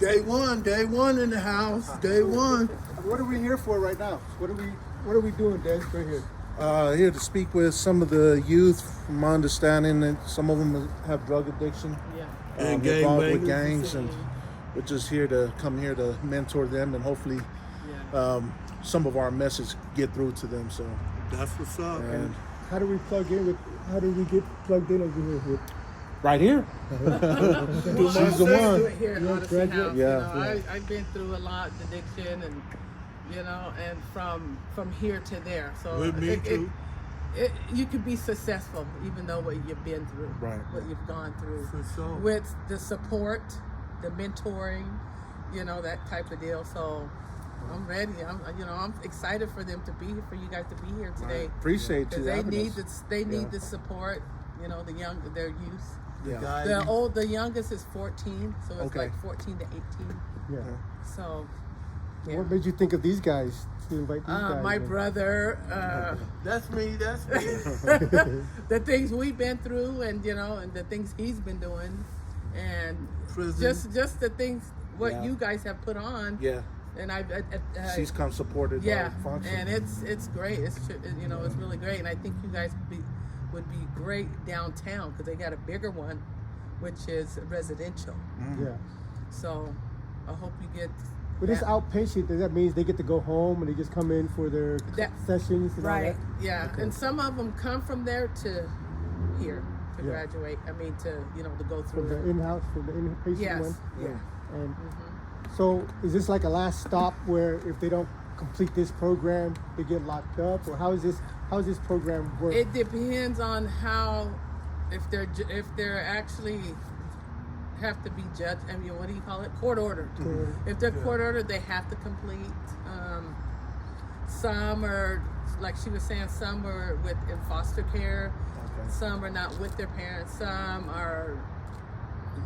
Day one in the house. Day one. What are we here for right now? What are we doing, Des, right here? Here to speak with some of the youth. From my understanding, that some of them have drug addiction, And involved with gangbangers. gangs, and we're just here to mentor them, and hopefully, some of our message get through to them. So That's what's up. and How do we plug in with? How do we get plugged in over here with? right here, Well, she's the do one. it here at Odyssey graduate. House. Yeah. I've been through a lot, addiction, and and from here to there. So With me too. You can be successful even though what you've been through, Right. what you've gone through, For sure. with the support, the mentoring, that type of deal. So I'm ready. I'm excited for them to be here, for you guys to be here today. Appreciate you. Because they having need us. they need the support. Their youth. Yeah. The youngest is 14, so it's Okay. like 14 to 18. Yeah. So, So what made you think of these guys to invite these guys? my in? brother, That's me. the things we've been through, and the things he's been doing, and Prison. just the things what Yeah. you guys have put on. Yeah, And she's come supported. yeah, our function. and it's great. It's really great, and I think you guys would be great downtown because they got a bigger one, which is residential. Yeah. So I hope you get. But it's that. outpatient. Does that mean they get to go home and they just come in for their sessions and all Right. that? Yeah, Okay. and some of them come from there to here to Yeah. graduate. I mean, to to go From the through. in-house, from the inpatient Yes. one. Yeah. And so, is this like a last stop where if they don't complete this program, they get locked up, or how is this program work? It depends on how, if they're actually have to be judged. I mean, what do you call it? Court ordered. If they're court ordered, they have to complete. Some are, like she was saying, some are in foster care. Okay. Some are not with their parents. Some are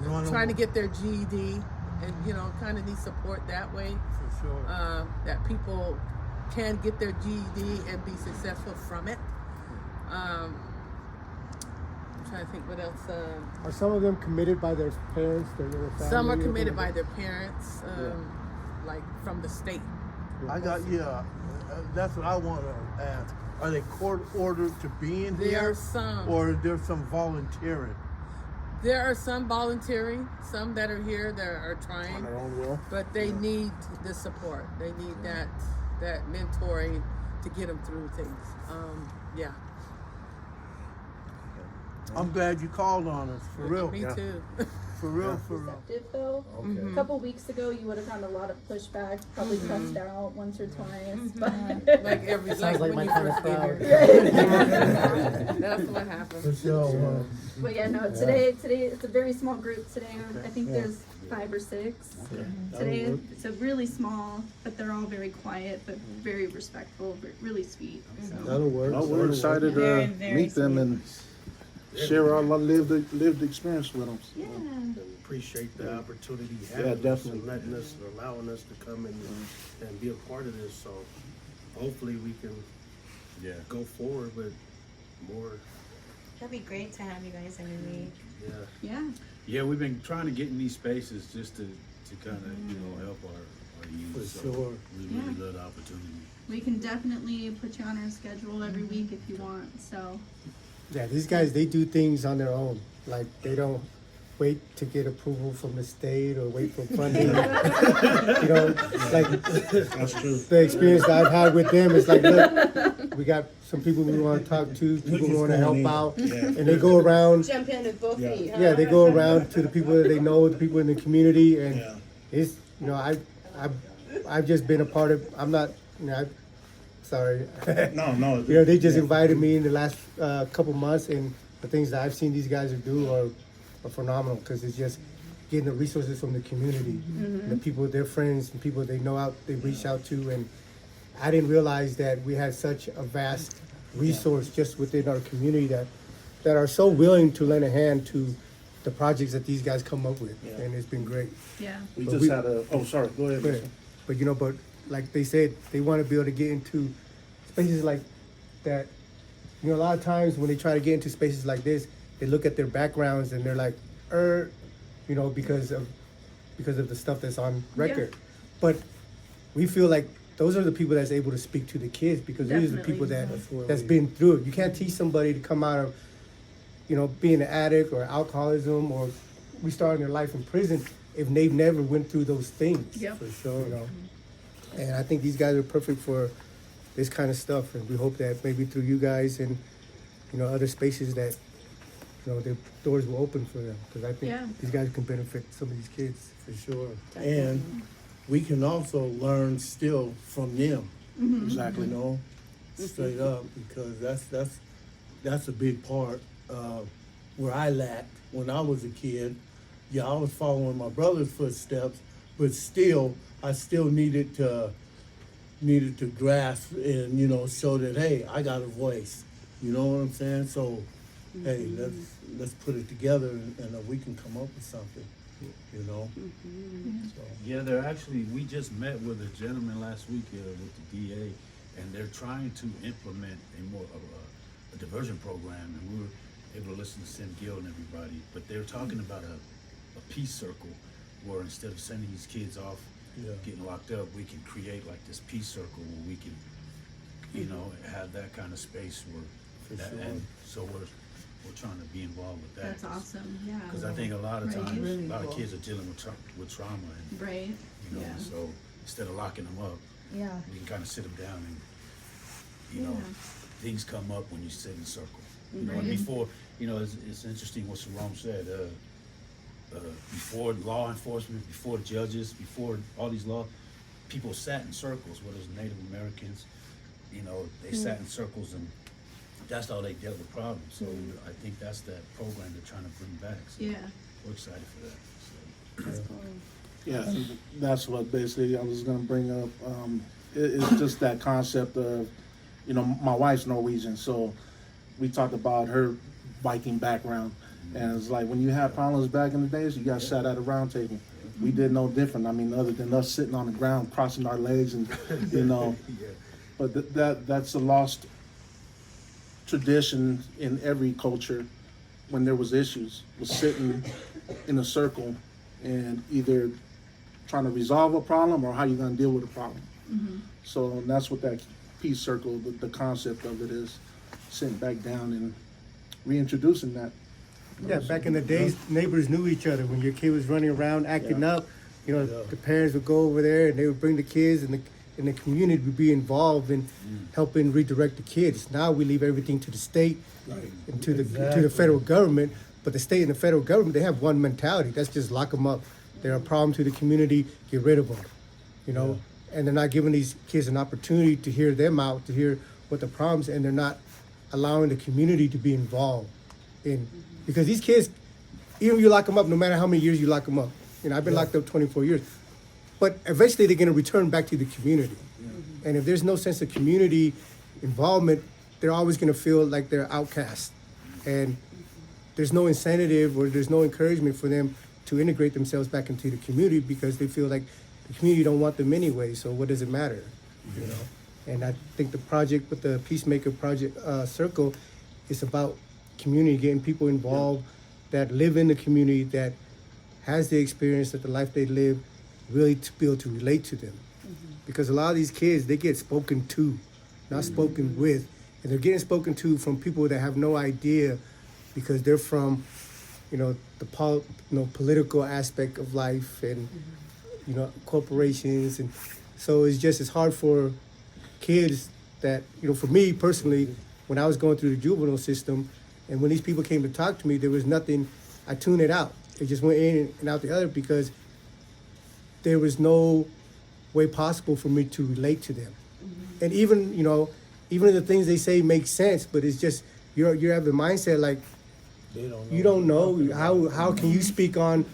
Run trying to on- get their GED, and kind of need support that way. For sure. That people can get their GED and be successful from it. I'm trying to think what else. Are some of them committed by their parents, their family? Some are or committed by something? their parents, like from the state. I got that's what I want to ask. Are they court ordered to be in There here, are some. or there's some volunteering? There are some volunteering, some that are here that are On trying, their own will. but they need the support. They need that mentoring to get them through things. Yeah. I'm glad you called on us. For real. Me too. For real. For real. Receptive though. A couple weeks ago, you would have gotten a lot of pushback, probably cussed out once or twice. But Like every Sounds like when my you kind of first get crowd. here. That's what happened. For sure. but yeah, no. Today it's a very small group. Today, I think there's 5 or 6. Today it's a really small, but they're all very quiet, but very respectful, really sweet. So. That'll work. Oh, we're excited to Very, very meet them and share our lived experience with them. Yeah. Appreciate the opportunity you have Yeah, us definitely. and letting us, allowing us to come and be a part of this. So hopefully we can go forward with more. That'd be great to have you guys. I mean, Yeah. Yeah, we've been trying to get in these spaces just to kind of help our youth. For So sure. we really love the opportunity. We can definitely put you on our schedule every week if you want. So. Yeah, these guys, they do things on their own. Like, they don't wait to get approval from the state or wait for funding. Like, That's true. the experience that I've had with them is like, look, we got some people we want to talk to, people we want to help out, and they go around. jump in with both feet. Huh? Yeah, they go around to the people that they know, the people in the community, and it's I've just been a part of. I'm not, sorry. No. They just invited me in the last couple months, and the things that I've seen these guys do are phenomenal because it's just getting the resources from the community, and the people, their friends, and people they know they reach out to, and I didn't realize that we had such a vast resource just within our community that are so willing to lend a hand to the projects that these guys come up with, and it's been great. Yeah. We But just we- had a. Oh, sorry. Go ahead. But, but like they said, they want to be able to get into spaces like that. A lot of times when they try to get into spaces like this, they look at their backgrounds and they're like, because of because of the stuff that's on record. But we feel like those are the people that's able to speak to the kids, because these are the people that's been through it. You can't teach somebody to come out of, being an addict or alcoholism or restarting their life in prison if they've never went through those things. Yep. For sure, And I think these guys are perfect for this kind of stuff, and we hope that maybe through you guys and other spaces that the doors will open for them, because I think these guys can benefit some of these kids. For sure. And we can also learn still from them. Exactly. Straight up, because that's a big part where I lacked when I was a kid. Yeah, I was following my brother's footsteps, but still, I still needed to grasp and show that, hey, I got a voice. You know what I'm saying? So, hey, let's put it together and we can come up with something. So. Yeah, they're actually, we just met with a gentleman last week with the DA, and they're trying to implement a diversion program, and we were able to listen to Sim Gill and everybody, but they're talking about a peace circle where instead of sending these kids off getting locked up, we can create like this peace circle where we can, have that kind of space where, and so we're trying to be involved with that. That's awesome. Yeah. Because I think a lot of Right. times, Really a lot of cool. kids are dealing with trauma, and Right. Yeah. so instead of locking them up, Yeah. we can kind of sit them down and, things come up when you sit in a circle. And Right. before, it's interesting what Saram said. Before law enforcement, before judges, before all these laws, people sat in circles. Whether it was Native Americans, they sat in circles, and that's how they dealt with problems. So I think that's that program they're trying to bring back. So Yeah. we're excited for that. So. That's cool. Yeah, that's what basically I was gonna bring up. It's just that concept of, my wife's Norwegian, so we talked about her Viking background, and it's like when you had problems back in the days, you got sat at a round table. We did no different. I mean, other than us sitting on the ground, crossing our legs, and but that's a lost tradition in every culture. When there was issues, was sitting in a circle and either trying to resolve a problem or how you're going to deal with a problem. So that's what that peace circle, the concept of it is, sitting back down and reintroducing that. Yeah, back in the days, neighbors knew each other. When your kid was running around acting up, the parents would go over there and they would bring the kids, and the community would be involved in helping redirect the kids. Now we leave everything to the state and to the federal government. But the state and the federal government, they have one mentality. That's just lock them up. They're a problem to the community. Get rid of them. And they're not giving these kids an opportunity to hear them out, to hear what the problems, and they're not allowing the community to be involved in. Because these kids, even if you lock them up, no matter how many years you lock them up, I've been locked up 24 years, but eventually they're going to return back to the community. And if there's no sense of community involvement, they're always going to feel like they're outcast. And there's no incentive or there's no encouragement for them to integrate themselves back into the community, because they feel like the community don't want them anyway, so what does it matter? And I think the project with the Peacemaker Project Circle is about community, getting people involved that live in the community, that has the experience, that the life they live, really to be able to relate to them. Because a lot of these kids, they get spoken to, not spoken with. And they're getting spoken to from people that have no idea, because they're from, the political aspect of life, and, corporations. And so it's hard for kids that, for me personally, when I was going through the juvenile system, and when these people came to talk to me, there was nothing, I tuned it out. It just went in and out the other, because there was no way possible for me to relate to them. And even, even the things they say make sense, but it's just, you have the mindset like, you don't know, how can you speak on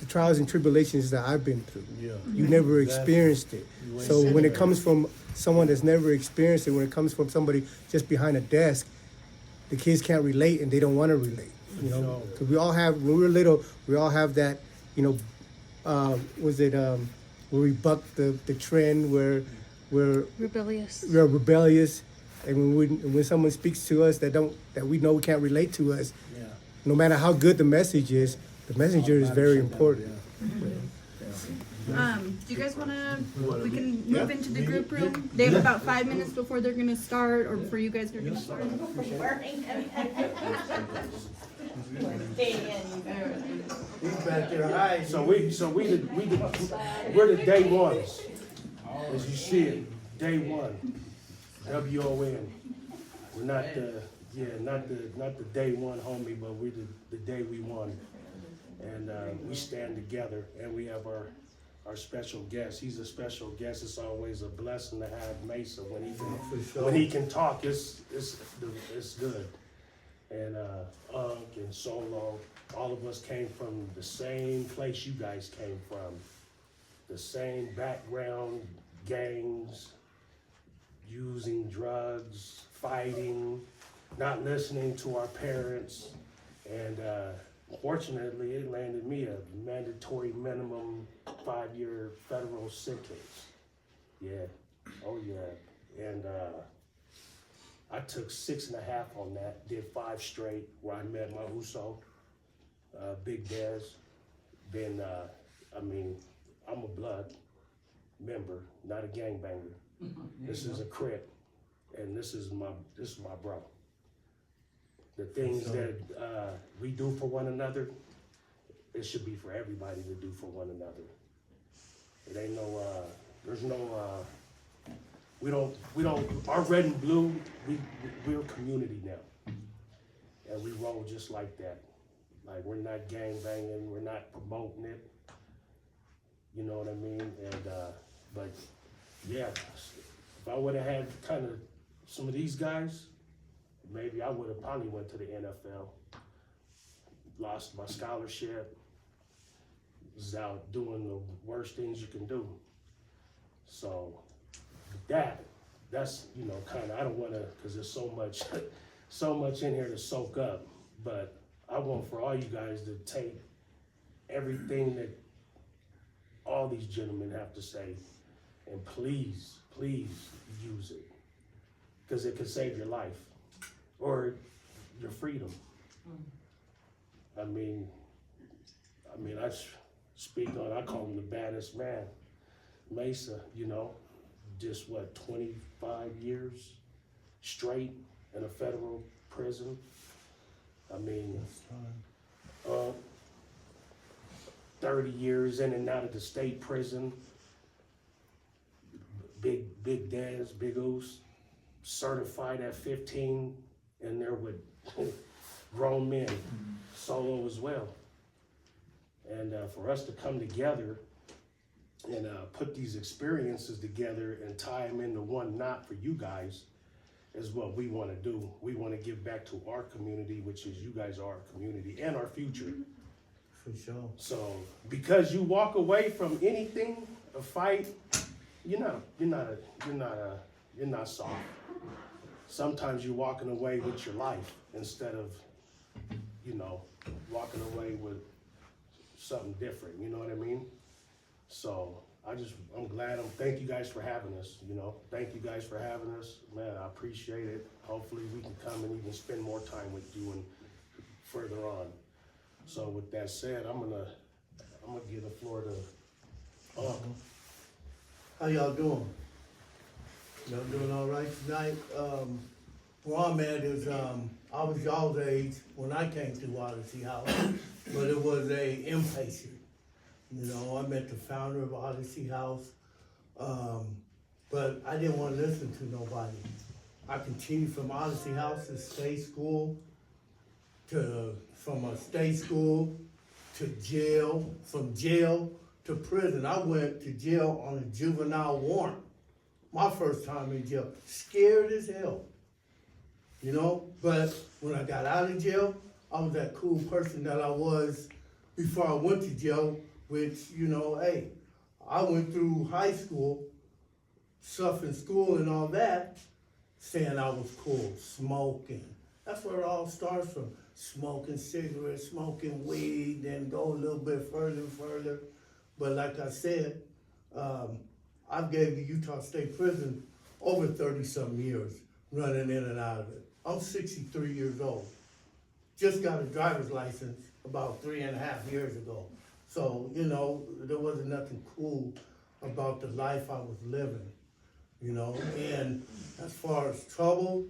the trials and tribulations that I've been through? You never experienced it. So when it comes from someone that's never experienced it, when it comes from somebody just behind a desk, the kids can't relate, and they don't want to relate. Because we all have, when we were little, we all have that, where we buck the trend, where we're rebellious, and when someone speaks to us that we know can't relate to us, no matter how good the message is, the messenger is very important. you guys wanna, we can move into the group room? They have about 5 minutes before they're gonna start, or before you guys are gonna start. He's back there hiding. So we're the day ones, as you see it, day one, WON. We're not the day one homie, but we're the day we won. And we stand together, and we have our special guest. He's a special guest. It's always a blessing to have Mesa when he can talk. It's good. And Unc and Solo, all of us came from the same place you guys came from, the same background, gangs, using drugs, fighting, not listening to our parents, and fortunately it landed me a mandatory minimum 5-year federal sentence. Yeah, oh yeah, and I took 6.5 on that, did 5 straight, where I met my Uso, Big Dez. Then, I'm a blood member, not a gangbanger. This is a Crip, and this is my bro. The things that we do for one another, it should be for everybody to do for one another. It ain't no, there's no, we don't, our red and blue, we're a community now. And we roll just like that. Like, we're not gang banging, we're not promoting it. You know what I mean? And, but yeah, if I would've had kind of some of these guys, maybe I would've probably went to the NFL, lost my scholarship, was out doing the worst things you can do. So that's, you know, kind of, I don't wanna, cause there's so much in here to soak up, but I want for all you guys to take everything that all these gentlemen have to say, and please use it, because it could save your life or your freedom. I mean, I speak on, I call him the baddest man, Mesa, you know, just 25 years straight in a federal prison. I mean, 30 years in and out of the state prison. Big Daz, Big Oos, certified at 15, and there with grown men, Solo as well. And for us to come together and put these experiences together and tie them into one knot for you guys is what we want to do. We want to give back to our community, which is you guys are our community and our future. For sure. So because you walk away from anything, a fight, you're not soft. Sometimes you're walking away with your life instead of, you know, walking away with something different, you know what I mean? So I'm glad, thank you guys for having us, you know, thank you guys for having us, man, I appreciate it. Hopefully we can come and even spend more time with you and further on. So with that said, I'm gonna give the floor to How y'all doing? Y'all doing all right tonight? Where I'm at is, I was y'all's age when I came to Odyssey House, but it was a inpatient. You know, I met the founder of Odyssey House, but I didn't want to listen to nobody. I continued from Odyssey House to state school, from a state school to jail, from jail to prison. I went to jail on a juvenile warrant. My first time in jail, scared as hell, you know? But when I got out of jail, I was that cool person that I was before I went to jail, which, you know, hey, I went through high school, stuff in school and all that, saying I was cool, smoking. That's where it all starts from. Smoking cigarettes, smoking weed, then go a little bit further and further. But like I said, I've gave the Utah State Prison over 30-something years running in and out of it. I'm 63 years old. Just got a driver's license about 3.5 years ago. So, you know, there wasn't nothing cool about the life I was living, you know. And as far as trouble,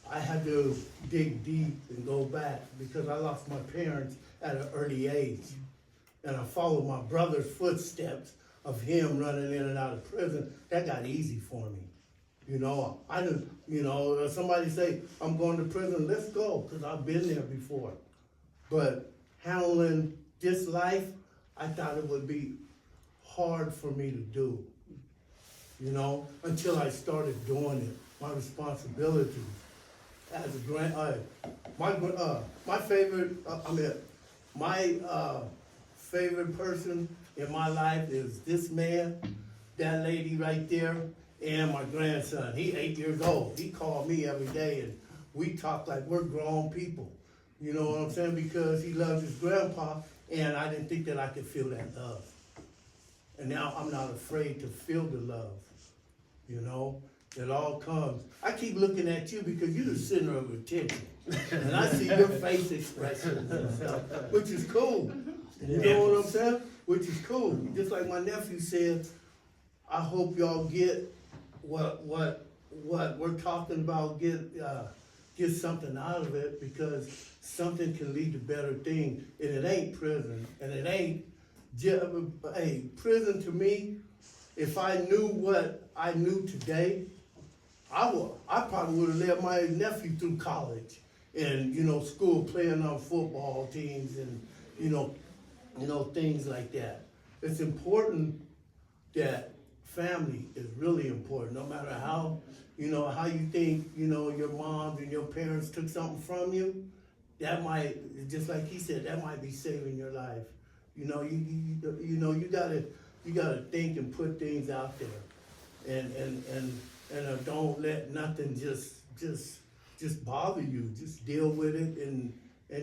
I had to dig deep and go back because I lost my parents at an early age. And I followed my brother's footsteps of him running in and out of prison. That got easy for me. You know, I didn't, you know, somebody say, I'm going to prison, let's go, because I've been there before. But handling this life, I thought it would be hard for me to do, you know, until I started doing it, my responsibilities. As a my favorite, favorite person in my life is this man, that lady right there, and my grandson. He 8 years old. He called me every day and we talk like we're grown people. You know what I'm saying? Because he loves his grandpa and I didn't think that I could feel that love. And now I'm not afraid to feel the love, you know? It all comes. I keep looking at you because you're the center of attention. And I see your face expressions and stuff, which is cool. You know what I'm saying? Which is cool. Just like my nephew said, I hope y'all get what we're talking about, get something out of it, because something can lead to better things. And it ain't prison. And it ain't prison to me. If I knew what I knew today, I probably would have let my nephew through college and, you know, school, playing on football teams and, you know, things like that. It's important that family is really important, no matter how, you know, how you think, you know, your moms and your parents took something from you. That might, just like he said, that might be saving your life. You know, you gotta think and put things out there, and don't let nothing just bother you. Just deal with it and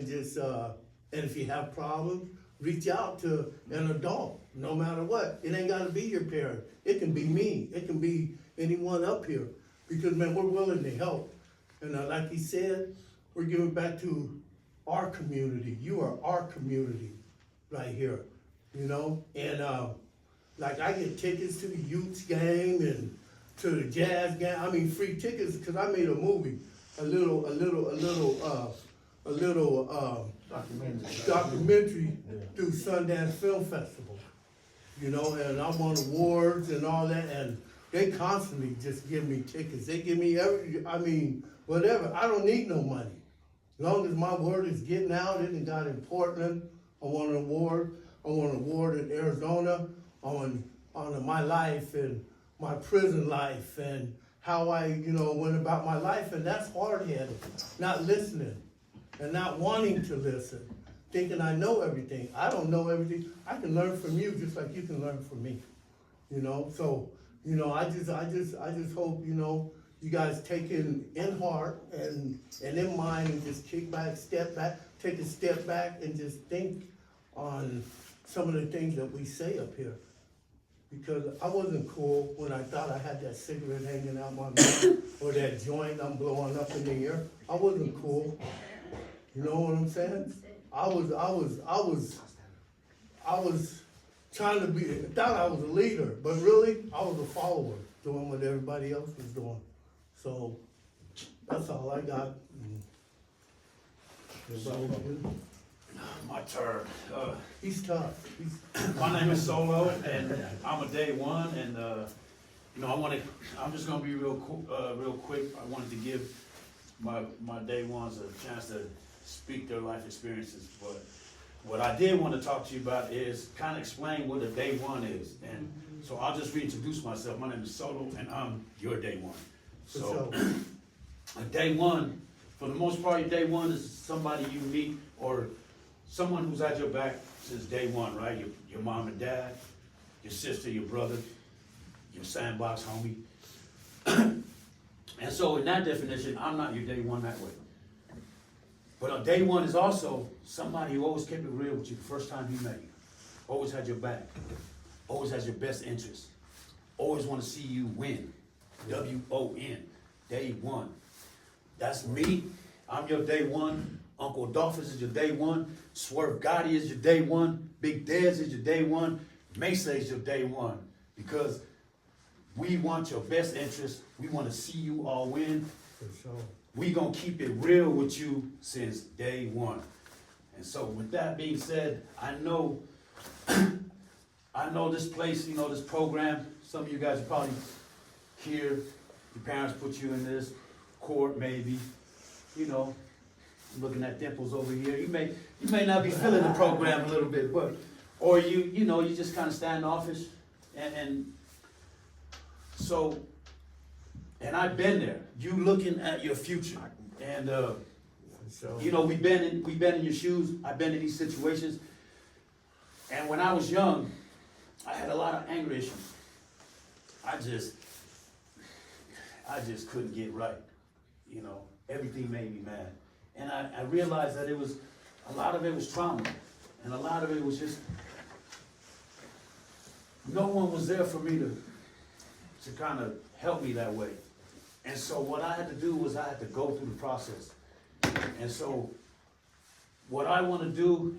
just and if you have problems, reach out to an adult. No matter what, it ain't gotta be your parent. It can be me. It can be anyone up here, because man, we're willing to help. And like he said, we're giving back to our community. You are our community right here, you know? And like I get tickets to the Utes game and to the Jazz game. I mean, free tickets, because I made a movie, a little documentary through Sundance Film Festival, you know, and I won awards and all that, and they constantly just give me tickets. They give me whatever. I don't need no money. As long as my word is getting out, it got in Portland. I won an award. I won an award in Arizona on my life and my prison life and how I, you know, went about my life. And that's hard-headed, not listening and not wanting to listen, thinking I know everything. I don't know everything. I can learn from you just like you can learn from me, you know? So, you know, I just hope, you know, you guys take it in heart and in mind and just kick back, step back, take a step back and just think on some of the things that we say up here. Because I wasn't cool when I thought I had that cigarette hanging out my mouth or that joint I'm blowing up in the air. I wasn't cool. You know what I'm saying? I was trying to be, thought I was a leader, but really I was a follower, doing what everybody else was doing. So that's all I got. My turn. He's tough. My name is Solo, and I'm a day one, and you know, I'm just gonna be real quick. I wanted to give my day ones a chance to speak their life experiences. But what I did want to talk to you about is kind of explain what a day one is. And so I'll just reintroduce myself. My name is Solo, and I'm your day one. So a day one, for the most part, your day one is somebody you meet or someone who's at your back since day one, right? Your mom and dad, your sister, your brother, your sandbox homie. And so in that definition, I'm not your day one that way. But a day one is also somebody who always kept it real with you the first time he met you. Always had your back. Always has your best interest. Always want to see you win. W-O-N. Day one. That's me. I'm your day one. Uncle Dolphus is your day one. Swerve Gotti is your day one. Big Dez is your day one. Mesa is your day one. because we want your best interest. We want to see you all win. For sure. We gonna keep it real with you since day one. And so with that being said, I know this place, this program, some of you guys are probably here, your parents put you in this court maybe, I'm looking at dimples over here. You may not be feeling the program a little bit, but, or you just kind of standoffish and so, and I've been there. You looking at your future, and we've been in your shoes. I've been in these situations, and when I was young, I had a lot of anger issues. I just couldn't get right. Everything made me mad, and I realized that a lot of it was trauma, and a lot of it was just no one was there for me to kind of help me that way. And so what I had to do was I had to go through the process. And so what I want to do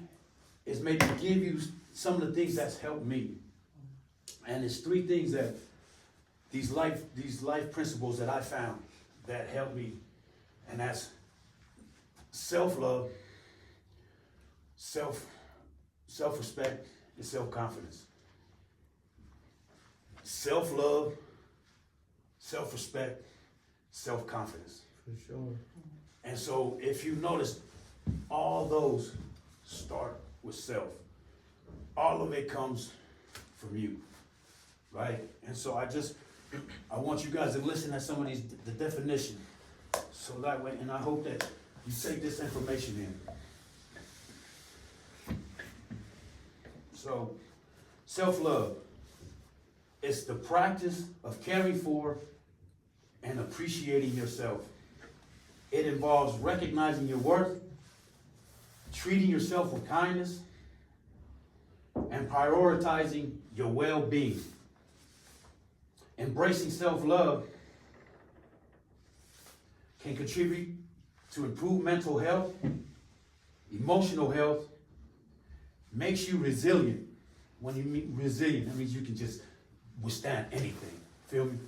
is maybe give you some of the things that's helped me. And it's 3 things that these life principles that I found that helped me. And that's self-love, self-respect, and self-confidence. Self-love, self-respect, self-confidence. For sure. And so if you notice, all those start with self. All of it comes from you, right? And so I want you guys to listen to some of the definition. So that way, and I hope that you take this information in. So, self-love. It's the practice of caring for and appreciating yourself. It involves recognizing your worth, treating yourself with kindness, and prioritizing your well-being. Embracing self-love can contribute to improved mental health, emotional health, makes you resilient. When you mean resilient, that means you can just withstand anything. Feel me?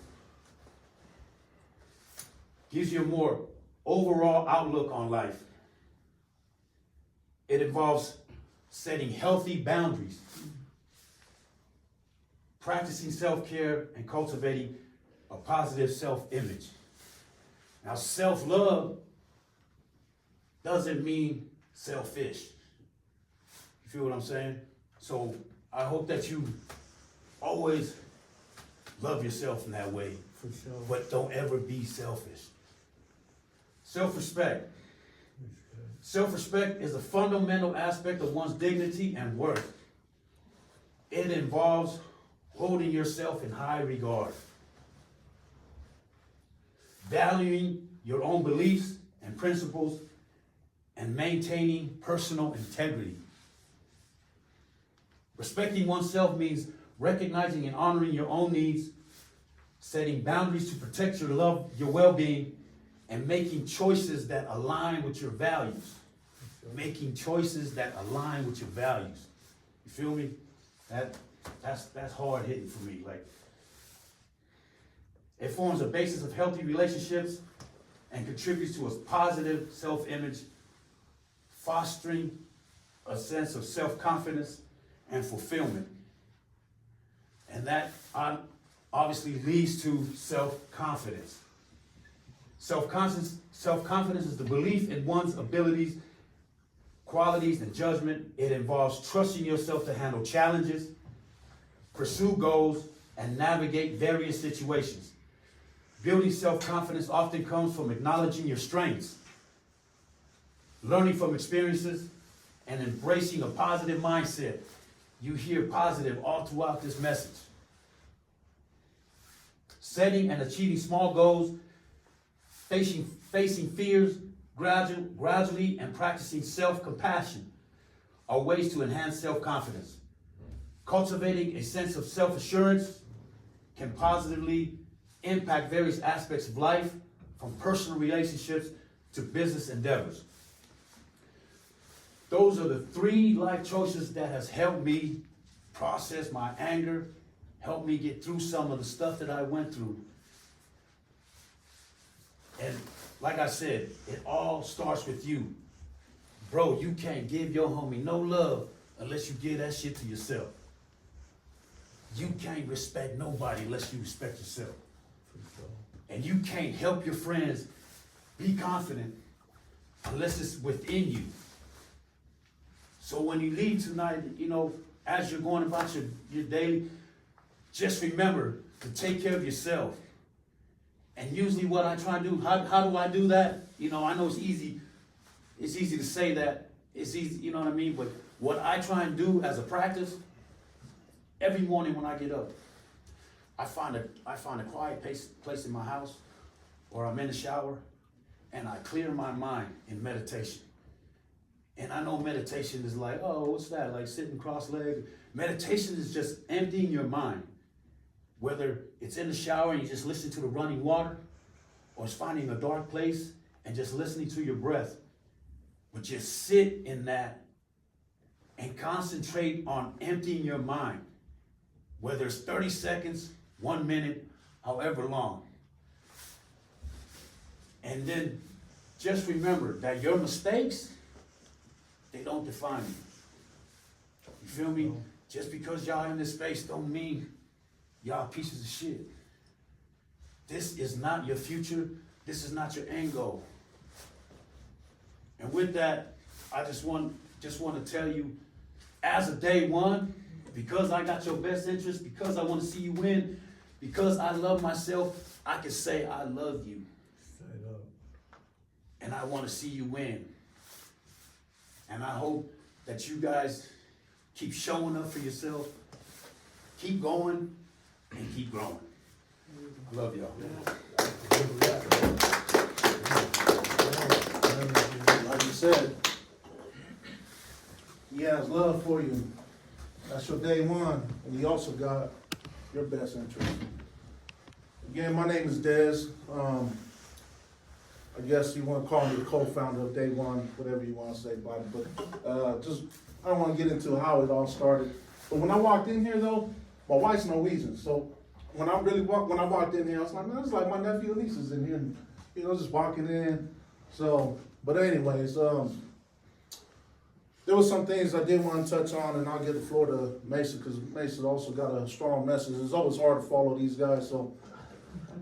Gives you a more overall outlook on life. It involves setting healthy boundaries, practicing self-care, and cultivating a positive self-image. Now, self-love doesn't mean selfish. You feel what I'm saying? So I hope that you always love yourself in that way, For sure. but don't ever be selfish. Self-respect. Self-respect is a fundamental aspect of one's dignity and worth. It involves holding yourself in high regard, valuing your own beliefs and principles, and maintaining personal integrity. Respecting oneself means recognizing and honoring your own needs, setting boundaries to protect your love, your well-being, and making choices that align with your values. Making choices that align with your values. You feel me? That's hard hitting for me. Like, it forms a basis of healthy relationships and contributes to a positive self-image, fostering a sense of self-confidence and fulfillment. And that obviously leads to self-confidence. Self-confidence is the belief in one's abilities, qualities, and judgment. It involves trusting yourself to handle challenges, pursue goals, and navigate various situations. Building self-confidence often comes from acknowledging your strengths, learning from experiences, and embracing a positive mindset. You hear positive all throughout this message. Setting and achieving small goals, facing fears gradually, and practicing self-compassion are ways to enhance self-confidence. Cultivating a sense of self-assurance can positively impact various aspects of life, from personal relationships to business endeavors. Those are the 3 life choices that has helped me process my anger helped me get through some of the stuff that I went through. And like I said, it all starts with you. Bro, you can't give your homie no love unless you give that shit to yourself. You can't respect nobody unless you respect yourself. And you can't help your friends be confident unless it's within you. So when you leave tonight, you know, as you're going about your day, just remember to take care of yourself. And usually what I try to do, how do I do that? You know, I know it's easy to say that, it's easy, you know what I mean? But what I try and do as a practice, every morning when I get up, I find a quiet place in my house, or I'm in the shower, and I clear my mind in meditation. And I know meditation is like, oh, what's that? Like sitting cross-legged. Meditation is just emptying your mind. Whether it's in the shower and you just listen to the running water, or it's finding a dark place and just listening to your breath. But just sit in that and concentrate on emptying your mind. Whether it's 30 seconds, 1 minute, however long. And then just remember that your mistakes, they don't define you. You feel me? Just because y'all in this space don't mean y'all pieces of shit. This is not your future. This is not your end goal. And with that, I just want to tell you, as of day one, because I got your best interest, because I want to see you win, because I love myself, I can say I love you. And I want to see you win. And I hope that you guys keep showing up for yourself, keep going, and keep growing. I love y'all. Like you said, he has love for you. That's your day one, and he also got your best interest. Again, my name is Dez. I guess you want to call me the co-founder of Day One, whatever you want to say about it. But I don't want to get into how it all started. But when I walked in here, though, my wife's Norwegian, so when I walked in here, I was like, man, it's like my nephew and niece is in here, and, you know, just walking in. So, but anyways, there was some things I did want to touch on, and I'll give the floor to Mason, because Mason also got a strong message. It's always hard to follow these guys, so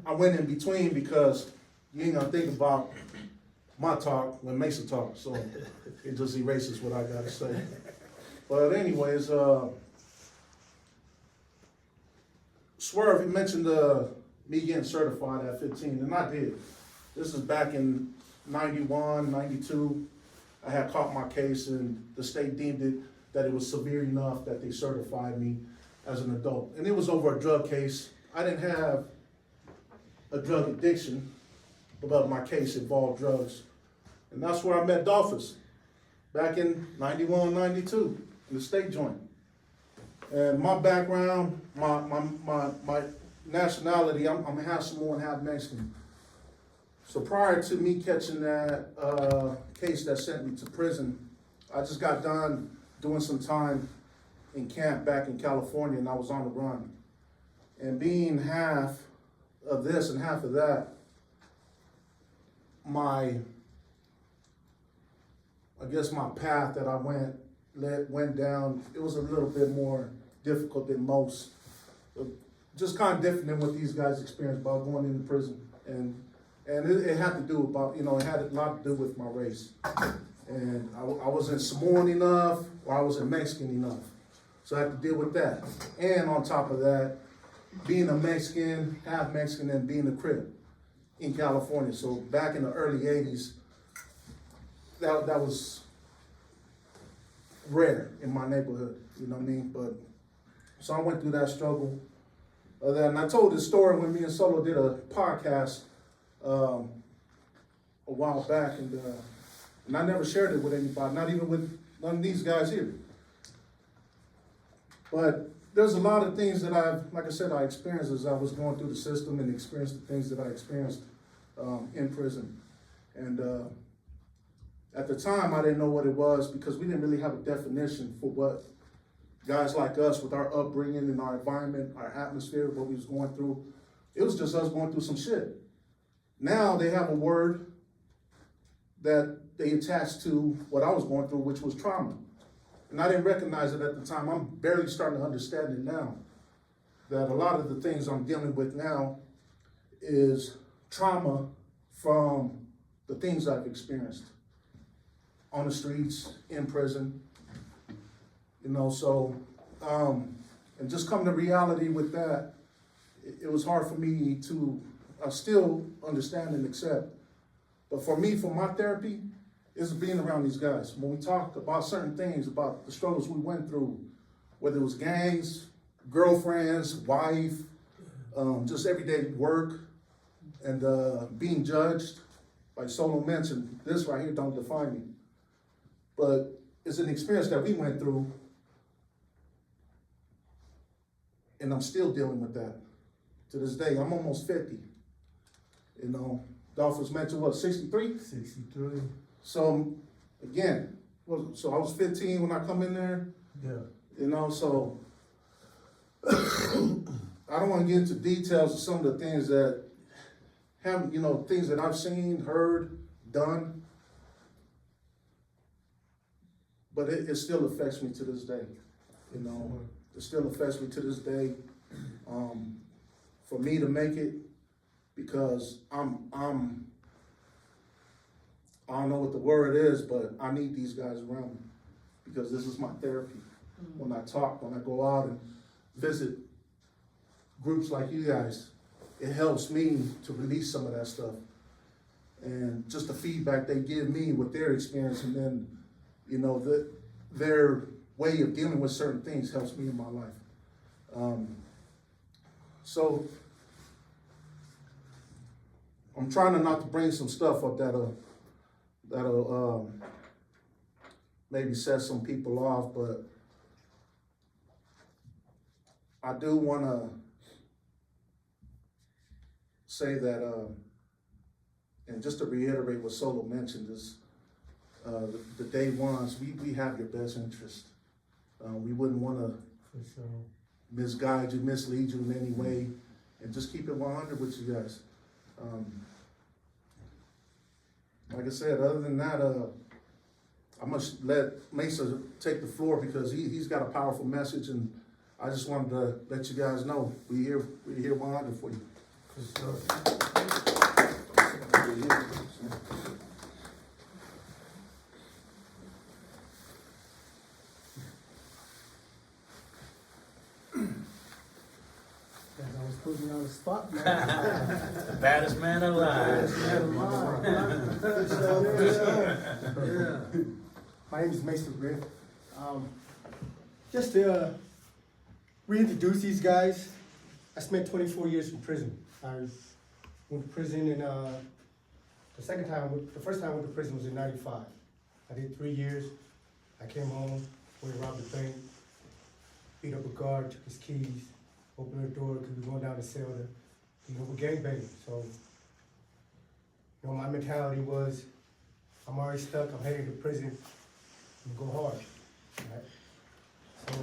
I went in between because you ain't gonna think about my talk when Mason talks, so it just erases what I gotta say. But anyways, Swerve, he mentioned me getting certified at 15, and I did. This is back in 91, 92. I had caught my case, and the state deemed it that it was severe enough that they certified me as an adult. And it was over a drug case. I didn't have a drug addiction, but my case involved drugs. And that's where I met Dolphus, back in 91, 92, in the state joint. And my background, my nationality, I'm half Samoan, half Mexican. So prior to me catching that case that sent me to prison, I just got done doing some time in camp back in California, and I was on the run. And being half of this and half of that, I guess my path that I went down, it was a little bit more difficult than most. Just kind of different than what these guys experienced about going into prison. And it had to do about, you know, it had a lot to do with my race. And I wasn't Samoan enough, or I wasn't Mexican enough. So I had to deal with that. And on top of that, being a Mexican, half Mexican, and being a Crip in California. So back in the early 80s, that was rare in my neighborhood, you know what I mean? But so I went through that struggle. And I told this story when me and Solo did a podcast a while back, and I never shared it with anybody, not even with none of these guys here. But there's a lot of things that like I said, I experienced as I was going through the system and experienced the things that I experienced in prison. And at the time, I didn't know what it was because we didn't really have a definition for what guys like us with our upbringing and our environment, our atmosphere, what we was going through, it was just us going through some shit. Now they have a word that they attached to what I was going through, which was trauma. And I didn't recognize it at the time. I'm barely starting to understand it now. That a lot of the things I'm dealing with now is trauma from the things I've experienced on the streets, in prison, you know, so, and just come to reality with that, it was hard for me to still understand and accept. But for me, for my therapy, is being around these guys. When we talk about certain things, about the struggles we went through, whether it was gangs, girlfriends, wife, just everyday work, and being judged, like Solo mentioned, this right here don't define me. But it's an experience that we went through, and I'm still dealing with that to this day. I'm almost 50. You know, Dolph was mentioned, what, 63? 63. So, again, so I was 15 when I come in there. Yeah. You know, so I don't want to get into details of some of the things that have, you know, things that I've seen, heard, done. But it still affects me to this day. You know, it still affects me to this day. For me to make it, because I don't know what the word is, but I need these guys around me because this is my therapy. When I talk, when I go out and visit groups like you guys, it helps me to release some of that stuff. And just the feedback they give me with their experience, and then, you know, their way of dealing with certain things helps me in my life. So I'm trying not to bring some stuff up that'll maybe set some people off, but I do want to say that, and just to reiterate what Solo mentioned, is the day ones, we have your best interest. We wouldn't want to For sure. misguide you, mislead you in any way, and just keep it 100 with you guys. Like I said, other than that, I must let Mesa take the floor because he's got a powerful message, and I just wanted to let you guys know we're here 100 for you. For sure. I was putting me on the spot, man. The baddest man alive. Yeah. My name is Mason Griff. Just to reintroduce these guys, I spent 24 years in prison. I went to prison in, the first time I went to prison was in 95. I did 3 years. I came home, went to rob the bank, beat up a guard, took his keys, opened the door because we were going down the cell to, we're gangbanging. So, my mentality was, I'm already stuck, I'm heading to prison, I'm gonna go hard, right? So,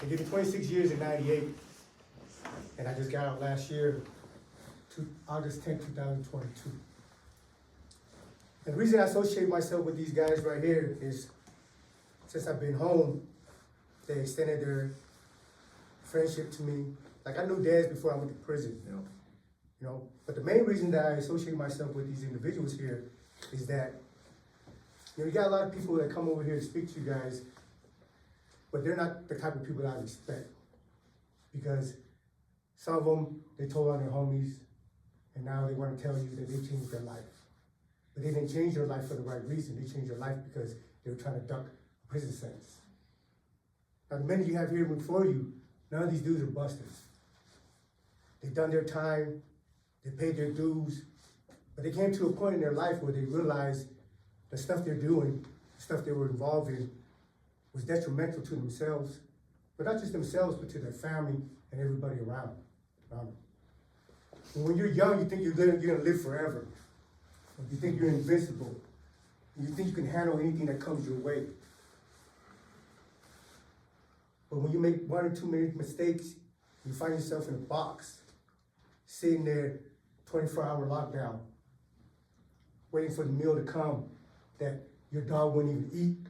they gave me 26 years in 98, and I just got out last year, August 10, 2022. And the reason I associate myself with these guys right here is, since I've been home, they extended their friendship to me. Like, I knew dads before I went to prison, but the main reason that I associate myself with these individuals here is that, you got a lot of people that come over here to speak to you guys, but they're not the type of people that I expect. Because some of them, they told on their homies, and now they want to tell you that they changed their life. But they didn't change their life for the right reason. They changed their life because they were trying to duck a prison sentence. Now, the men you have here before you, none of these dudes are busters. They've done their time, they paid their dues, but they came to a point in their life where they realized the stuff they're doing, the stuff they were involved in, was detrimental to themselves, but not just themselves, but to their family and everybody around them. And when you're young, you think you're gonna live forever. You think you're invincible. You think you can handle anything that comes your way. But when you make one or two mistakes, you find yourself in a box, sitting there, 24-hour lockdown, waiting for the meal to come that your dog wouldn't even eat.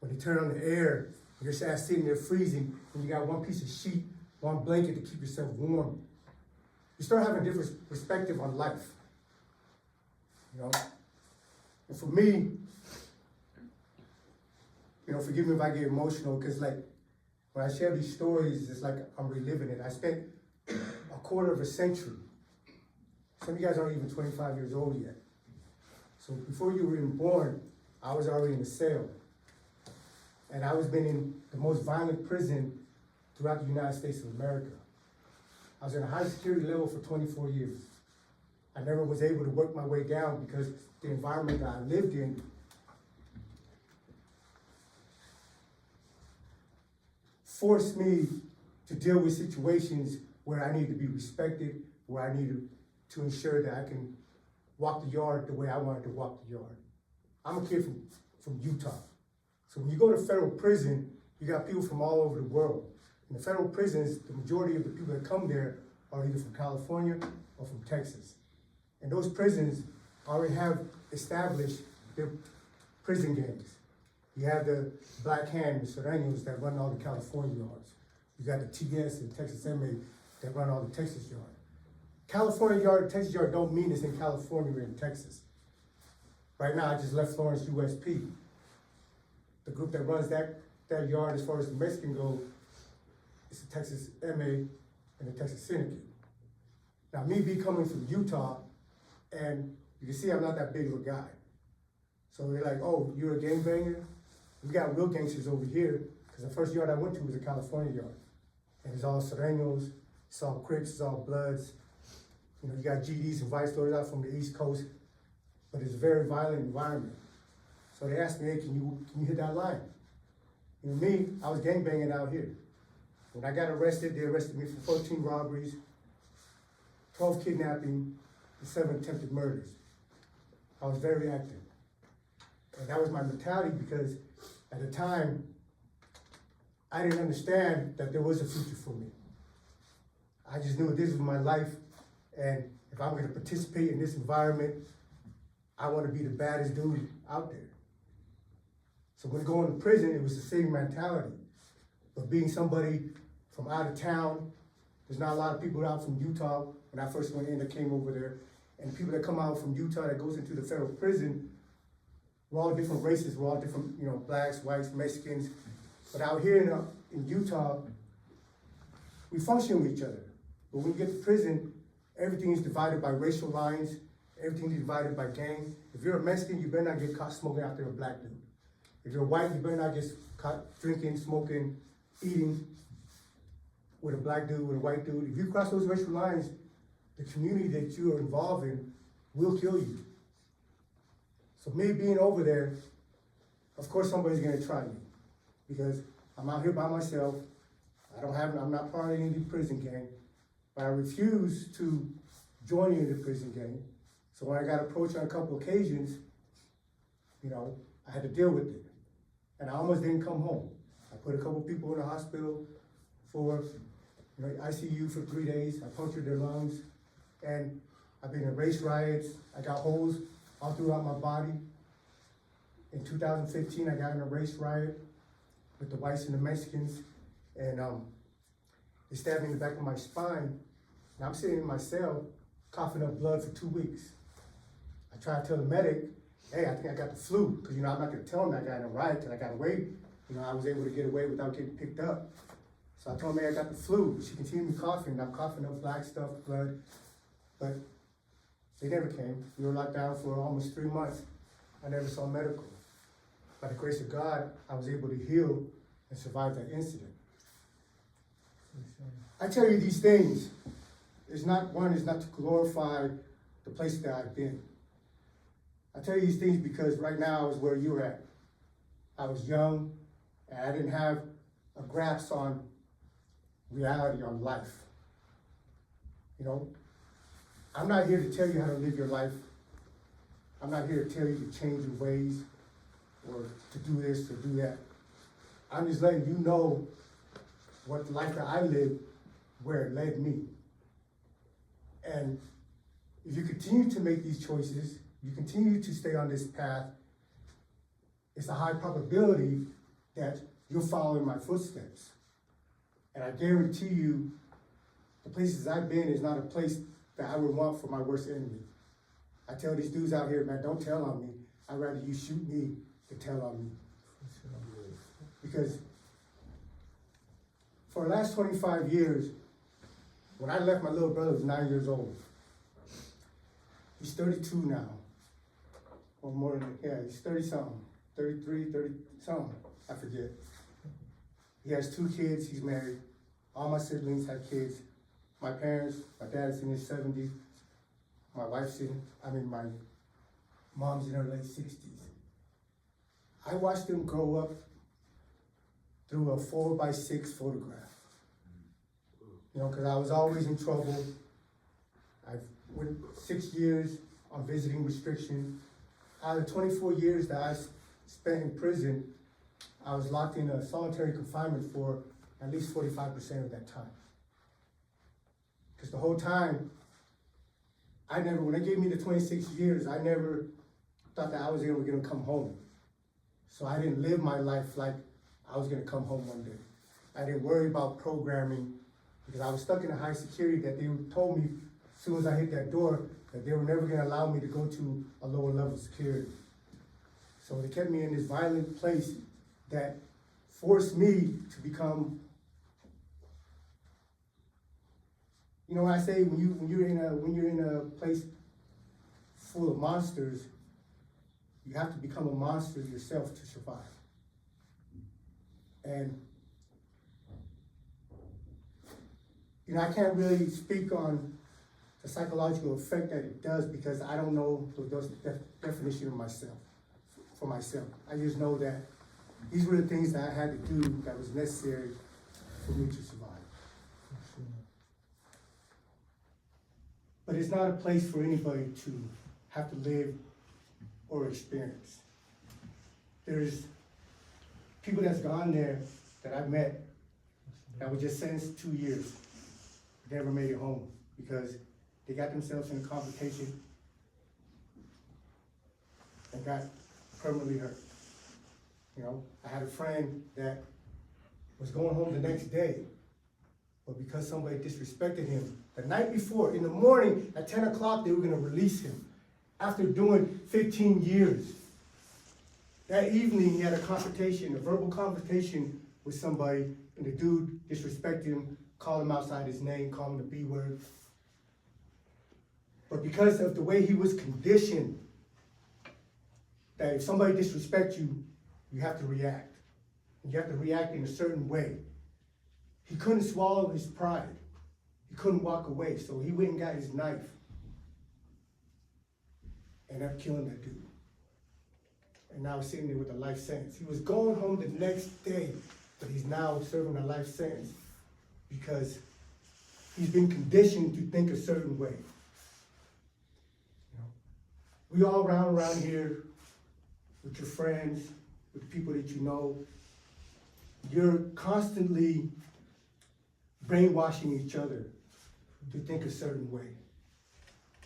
When they turn on the air, you're sitting there freezing, and you got one piece of sheet, one blanket to keep yourself warm. You start having a different perspective on life. You know? And for me, you know, forgive me if I get emotional, because like, when I share these stories, it's like I'm reliving it. I spent a quarter of a century. Some of you guys aren't even 25 years old yet. So before you were even born, I was already in a cell. And I was been in the most violent prison throughout the United States of America. I was in a high security level for 24 years. I never was able to work my way down because the environment that I lived in forced me to deal with situations where I need to be respected, where I needed to ensure that I can walk the yard the way I wanted to walk the yard. I'm a kid from Utah. So when you go to federal prison, you got people from all over the world. In the federal prisons, the majority of the people that come there are either from California or from Texas. And those prisons already have established their prison gangs. You have the Black Hand, the Serranos that run all the California yards. You got the TS and Texas MA that run all the Texas yards. California yard, Texas yard don't mean it's in California or in Texas. Right now, I just left Florence USP. The group that runs that yard as far as the Mexican go, it's the Texas MA and the Texas Syndicate. Now, me coming from Utah, and you can see I'm not that big of a guy. So they're like, oh, you're a gangbanger? We got real gangsters over here, because the first yard I went to was a California yard. And it's all Serranos, it's all Crips, it's all Bloods. You know, you got GDs and Vice Lords out from the East Coast, but it's a very violent environment. So they asked me, hey, can you hit that line? You know, me, I was gangbanging out here. When I got arrested, they arrested me for 14 robberies, 12 kidnapping, and 7 attempted murders. I was very active. And that was my mentality, because at the time, I didn't understand that there was a future for me. I just knew this was my life, and if I'm gonna participate in this environment, I wanna be the baddest dude out there. So when going to prison, it was the same mentality. But being somebody from out of town, there's not a lot of people out from Utah. When I first went in, that came over there. And people that come out from Utah that goes into the federal prison, we're all different races, we're all different, you know, blacks, whites, Mexicans. But out here in Utah, we function with each other. But when you get to prison, everything is divided by racial lines, everything is divided by gang. If you're a Mexican, you better not get caught smoking after a black dude. If you're white, you better not get caught drinking, smoking, eating with a black dude, with a white dude. If you cross those racial lines, the community that you are involved in will kill you. So me being over there, of course somebody's gonna try me, because I'm out here by myself. I'm not part of any prison gang, but I refuse to join any of the prison gang. So when I got approached on a couple occasions, you know, I had to deal with it. And I almost didn't come home. I put a couple people in the hospital for, you know, ICU for 3 days. I punctured their lungs. And I've been in race riots. I got holes all throughout my body. In 2015, I got in a race riot with the whites and the Mexicans. And they stabbed me in the back of my spine. And I'm sitting in my cell, coughing up blood for 2 weeks. I tried to tell the medic, hey, I think I got the flu, because, you know, I'm not going to tell him I got in a riot because I got away. You know, I was able to get away without getting picked up. So I told him, hey, I got the flu. She continued coughing. I'm coughing up black stuff, blood. But they never came. We were locked down for almost 3 months. I never saw medical. By the grace of God, I was able to heal and survive that incident. I tell you these things, is not to glorify the place that I've been. I tell you these things because right now is where you're at. I was young, and I didn't have a grasp on reality, on life. You know, I'm not here to tell you how to live your life. I'm not here to tell you to change your ways or to do this or do that. I'm just letting you know what the life that I lived, where it led me. And if you continue to make these choices, you continue to stay on this path, it's a high probability that you'll follow in my footsteps. And I guarantee you, the places I've been is not a place that I would want for my worst enemy. I tell these dudes out here, man, don't tell on me. I'd rather you shoot me than tell on me. Because for the last 25 years, when I left, my little brother was 9 years old. He's 32 now. Or more than, yeah, he's 30-something. 33, 30-something, I forget. He has 2 kids, he's married. All my siblings have kids. My parents, my dad's in his 70s. My mom's in her late 60s. I watched them grow up through a 4x6 photograph. You know, because I was always in trouble. I went 6 years on visiting restriction. Out of 24 years that I spent in prison, I was locked in a solitary confinement for at least 45% of that time. Because the whole time, when they gave me the 26 years, I never thought that I was ever gonna come home. So I didn't live my life like I was gonna come home one day. I didn't worry about programming because I was stuck in a high security that they told me as soon as I hit that door that they were never gonna allow me to go to a lower level security. So they kept me in this violent place that forced me to become, you know what I say, when you're in a place full of monsters, you have to become a monster yourself to survive. And you know, I can't really speak on the psychological effect that it does because I don't know the definition of myself, for myself. I just know that these were the things that I had to do that was necessary for me to survive. But it's not a place for anybody to have to live or experience. There's people that's gone there that I've met that were just sentenced 2 years, never made it home because they got themselves in a complication and got permanently hurt. You know, I had a friend that was going home the next day, but because somebody disrespected him, the night before, in the morning at 10 o'clock, they were gonna release him after doing 15 years. That evening, he had a verbal confrontation with somebody, and the dude disrespected him, called him outside his name, called him the B word. But because of the way he was conditioned, that if somebody disrespects you, you have to react. And you have to react in a certain way. He couldn't swallow his pride. He couldn't walk away, so he went and got his knife and ended up killing that dude. And now he's sitting there with a life sentence. He was going home the next day, but he's now serving a life sentence because he's been conditioned to think a certain way. You know, we all around here with your friends, with the people that you know, you're constantly brainwashing each other to think a certain way.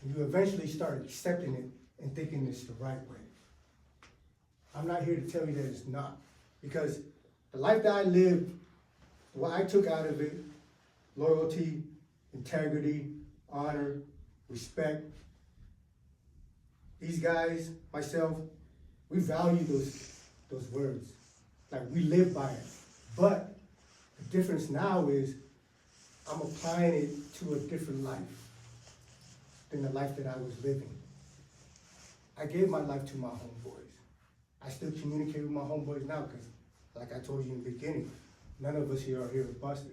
And you eventually start accepting it and thinking it's the right way. I'm not here to tell you that it's not, because the life that I lived, what I took out of it, loyalty, integrity, honor, respect, these guys, myself, we value those words. Like, we live by it. But the difference now is I'm applying it to a different life than the life that I was living. I gave my life to my homeboys. I still communicate with my homeboys now because, like I told you in the beginning, none of us here are busters.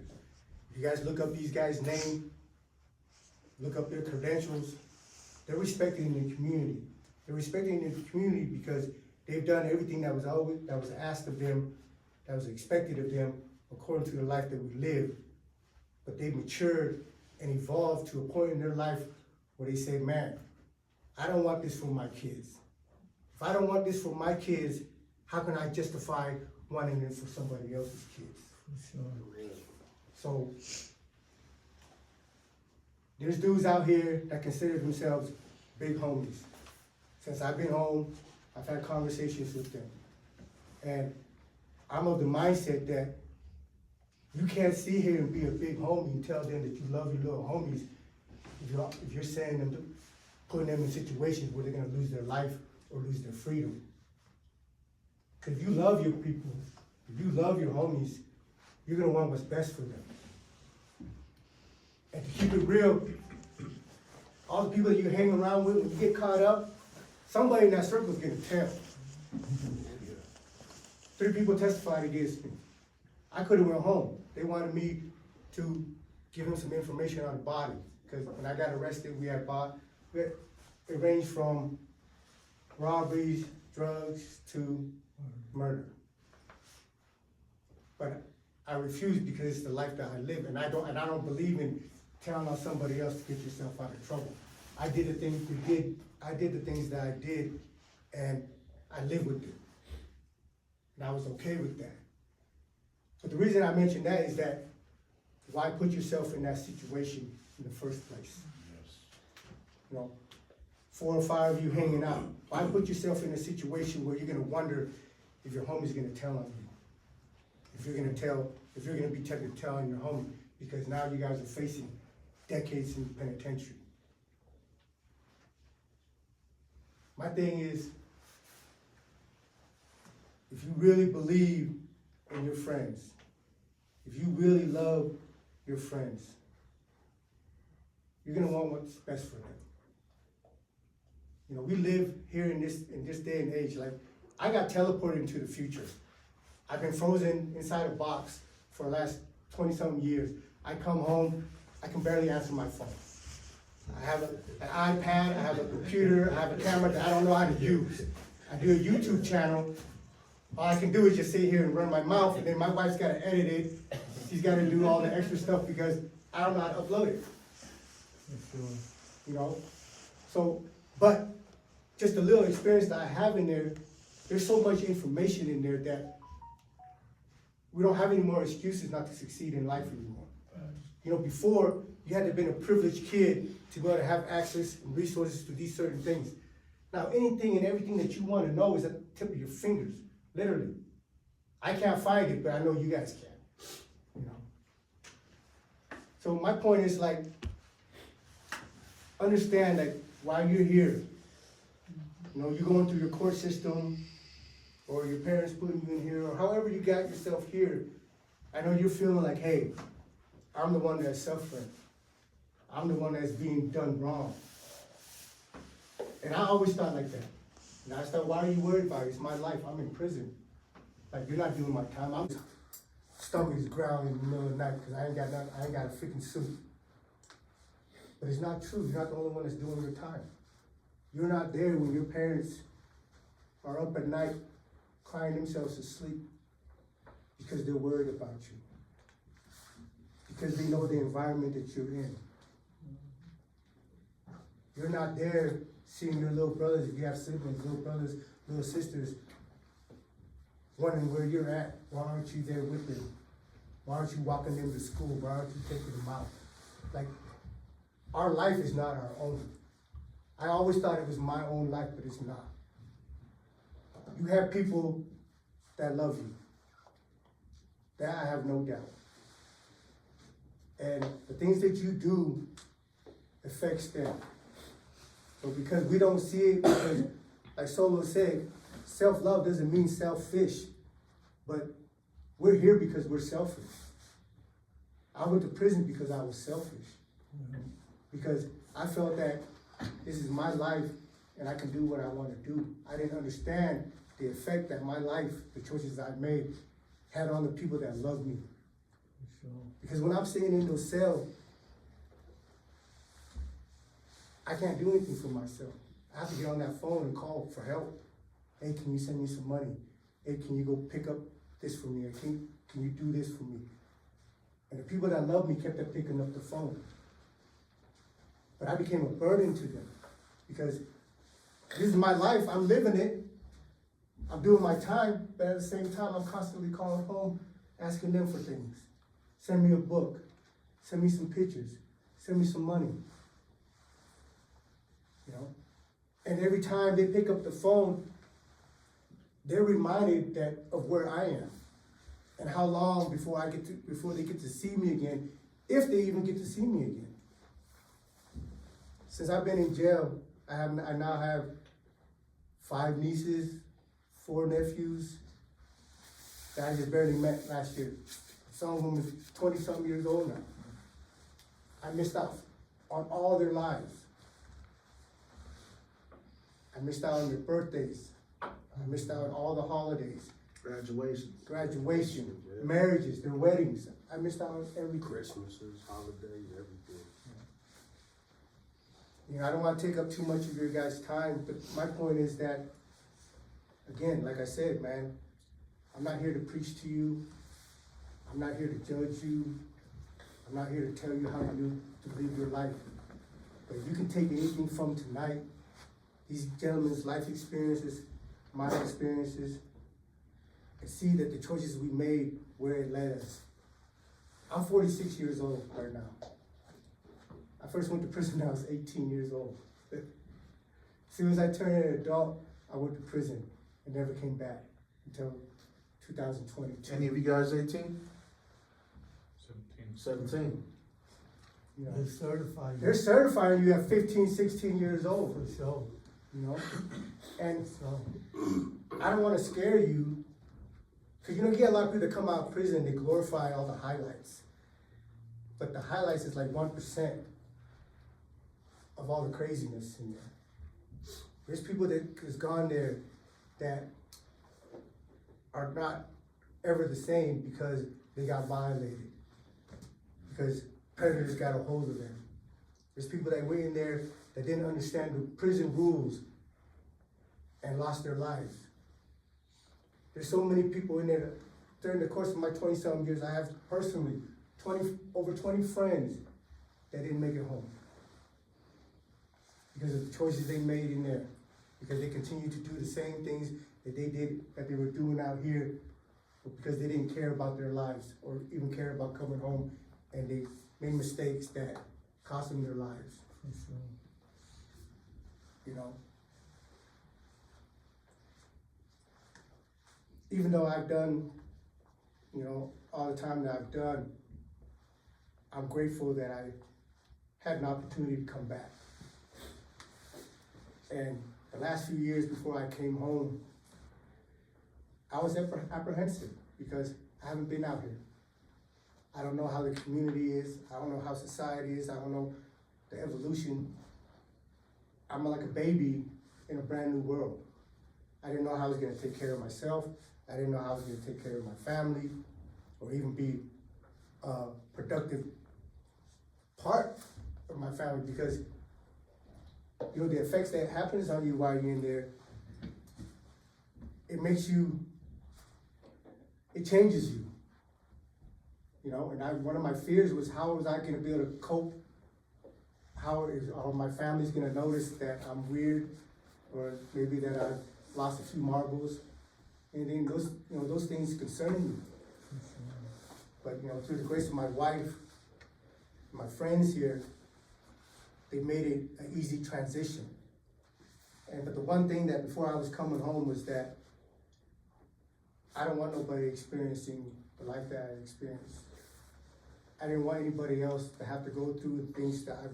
If you guys look up these guys' names, look up their credentials, they're respected in the community. They're respected in the community because they've done everything that was asked of them, that was expected of them, according to the life that we live. But they've matured and evolved to a point in their life where they say, man, I don't want this for my kids. If I don't want this for my kids, how can I justify wanting it for somebody else's kids. So there's dudes out here that consider themselves big homies. Since I've been home, I've had conversations with them. And I'm of the mindset that you can't sit here and be a big homie and tell them that you love your little homies if you're saying them, putting them in situations where they're gonna lose their life or lose their freedom. Because if you love your people, if you love your homies, you're gonna want what's best for them. And to keep it real, all the people that you hang around with, when you get caught up, somebody in that circle is gonna tell. 3 people testified against me. I could have went home. They wanted me to give them some information on the body. Because when I got arrested, it ranged from robberies, drugs, to murder. But I refused because it's the life that I live, and I don't believe in telling on somebody else to get yourself out of trouble. I did the things that I did, and I live with it. And I was okay with that. But the reason I mention that is that why put yourself in that situation in the first place? You know, 4 or 5 of you hanging out. Why put yourself in a situation where you're gonna wonder if your homie's gonna tell on you? If you're gonna be tempted to tell on your homie, because now you guys are facing decades in the penitentiary. My thing is, if you really believe in your friends, if you really love your friends, you're gonna want what's best for them. You know, we live here in this day and age. Like, I got teleported into the future. I've been frozen inside a box for the last 20-something years. I come home, I can barely answer my phone. I have an iPad, I have a computer, I have a camera that I don't know how to use. I do a YouTube channel. All I can do is just sit here and run my mouth, and then my wife's gotta edit it. She's gotta do all the extra stuff because I don't know how to upload it. You know? So, but just a little experience that I have in there, there's so much information in there that we don't have any more excuses not to succeed in life anymore. You know, before, you had to have been a privileged kid to be able to have access and resources to these certain things. Now, anything and everything that you want to know is at the tip of your fingers, literally. I can't find it, but I know you guys can, you know. So my point is, like, understand that while you're here, you know, you're going through your court system, or your parents putting you in here, or however you got yourself here, I know you're feeling like, hey, I'm the one that's suffering. I'm the one that's being done wrong. And I always thought like that. And I thought, why are you worried about it? It's my life. I'm in prison. Like, you're not doing my time. I'm stomach is growling in the middle of the night because I ain't got a freaking suit. But it's not true. You're not the only one that's doing your time. You're not there when your parents are up at night crying themselves to sleep because they're worried about you. Because they know the environment that you're in. You're not there seeing your little brothers, if you have siblings, little brothers, little sisters, wondering where you're at. Why aren't you there with them? Why aren't you walking them to school? Why aren't you taking them out? Like, our life is not our own. I always thought it was my own life, but it's not. You have people that love you. That I have no doubt. And the things that you do affects them. So because we don't see it, because like Solo said, self-love doesn't mean selfish, but we're here because we're selfish. I went to prison because I was selfish. Because I felt that this is my life and I can do what I want to do. I didn't understand the effect that my life, the choices I've made, had on the people that love me. Because when I'm sitting in those cells, I can't do anything for myself. I have to get on that phone and call for help. Hey, can you send me some money? Hey, can you go pick up this for me? Or can you do this for me? And the people that love me kept on picking up the phone. But I became a burden to them because this is my life, I'm living it. I'm doing my time, but at the same time, I'm constantly calling home, asking them for things. Send me a book, send me some pictures, send me some money. You know? And every time they pick up the phone, they're reminded that of where I am and how long before they get to see me again, if they even get to see me again. Since I've been in jail, I now have 5 nieces, 4 nephews that I just barely met last year. Some of them is 20-something years old now. I missed out on all their lives. I missed out on their birthdays. I missed out on all the holidays. Graduation, marriages, their weddings. I missed out on everything. Christmases, holidays, everything. You know, I don't want to take up too much of your guys' time, but my point is that, again, like I said, man, I'm not here to preach to you. I'm not here to judge you. I'm not here to tell you how to live your life. But if you can take anything from tonight, these gentlemen's life experiences, my experiences, and see that the choices we made, where it led us. I'm 46 years old right now. I first went to prison when I was 18 years old. As soon as I turned an adult, I went to prison and never came back until 2022. Any of you guys 18? 17. You know, They're they're certifying you at 15, 16 years old. for sure. You know? And So, I don't want to scare you, because you get a lot of people that come out of prison, they glorify all the highlights. But the highlights is like 1% of all the craziness in there. There's people that has gone there that are not ever the same because they got violated, because predators got a hold of them. There's people that went in there that didn't understand the prison rules and lost their lives. There's so many people in there. During the course of my 20-something years, I have personally over 20 friends that didn't make it home because of the choices they made in there, because they continued to do the same things that they were doing out here, because they didn't care about their lives or even care about coming home, and they made mistakes that cost them their lives. You know, even though I've done, all the time that I've done, I'm grateful that I had an opportunity to come back. And the last few years before I came home, I was apprehensive because I haven't been out here. I don't know how the community is. I don't know how society is. I don't know the evolution. I'm like a baby in a brand new world. I didn't know how I was gonna take care of myself. I didn't know how I was gonna take care of my family or even be a productive part of my family, because the effects that happens on you while you're in there, it changes you. And one of my fears was, how was I gonna be able to cope? How is my family's gonna notice that I'm weird, or maybe that I've lost a few marbles? And then those things concern me. But through the grace of my wife, my friends here, they made it an easy transition. But the one thing that before I was coming home was that I don't want nobody experiencing the life that I experienced. I didn't want anybody else to have to go through the things that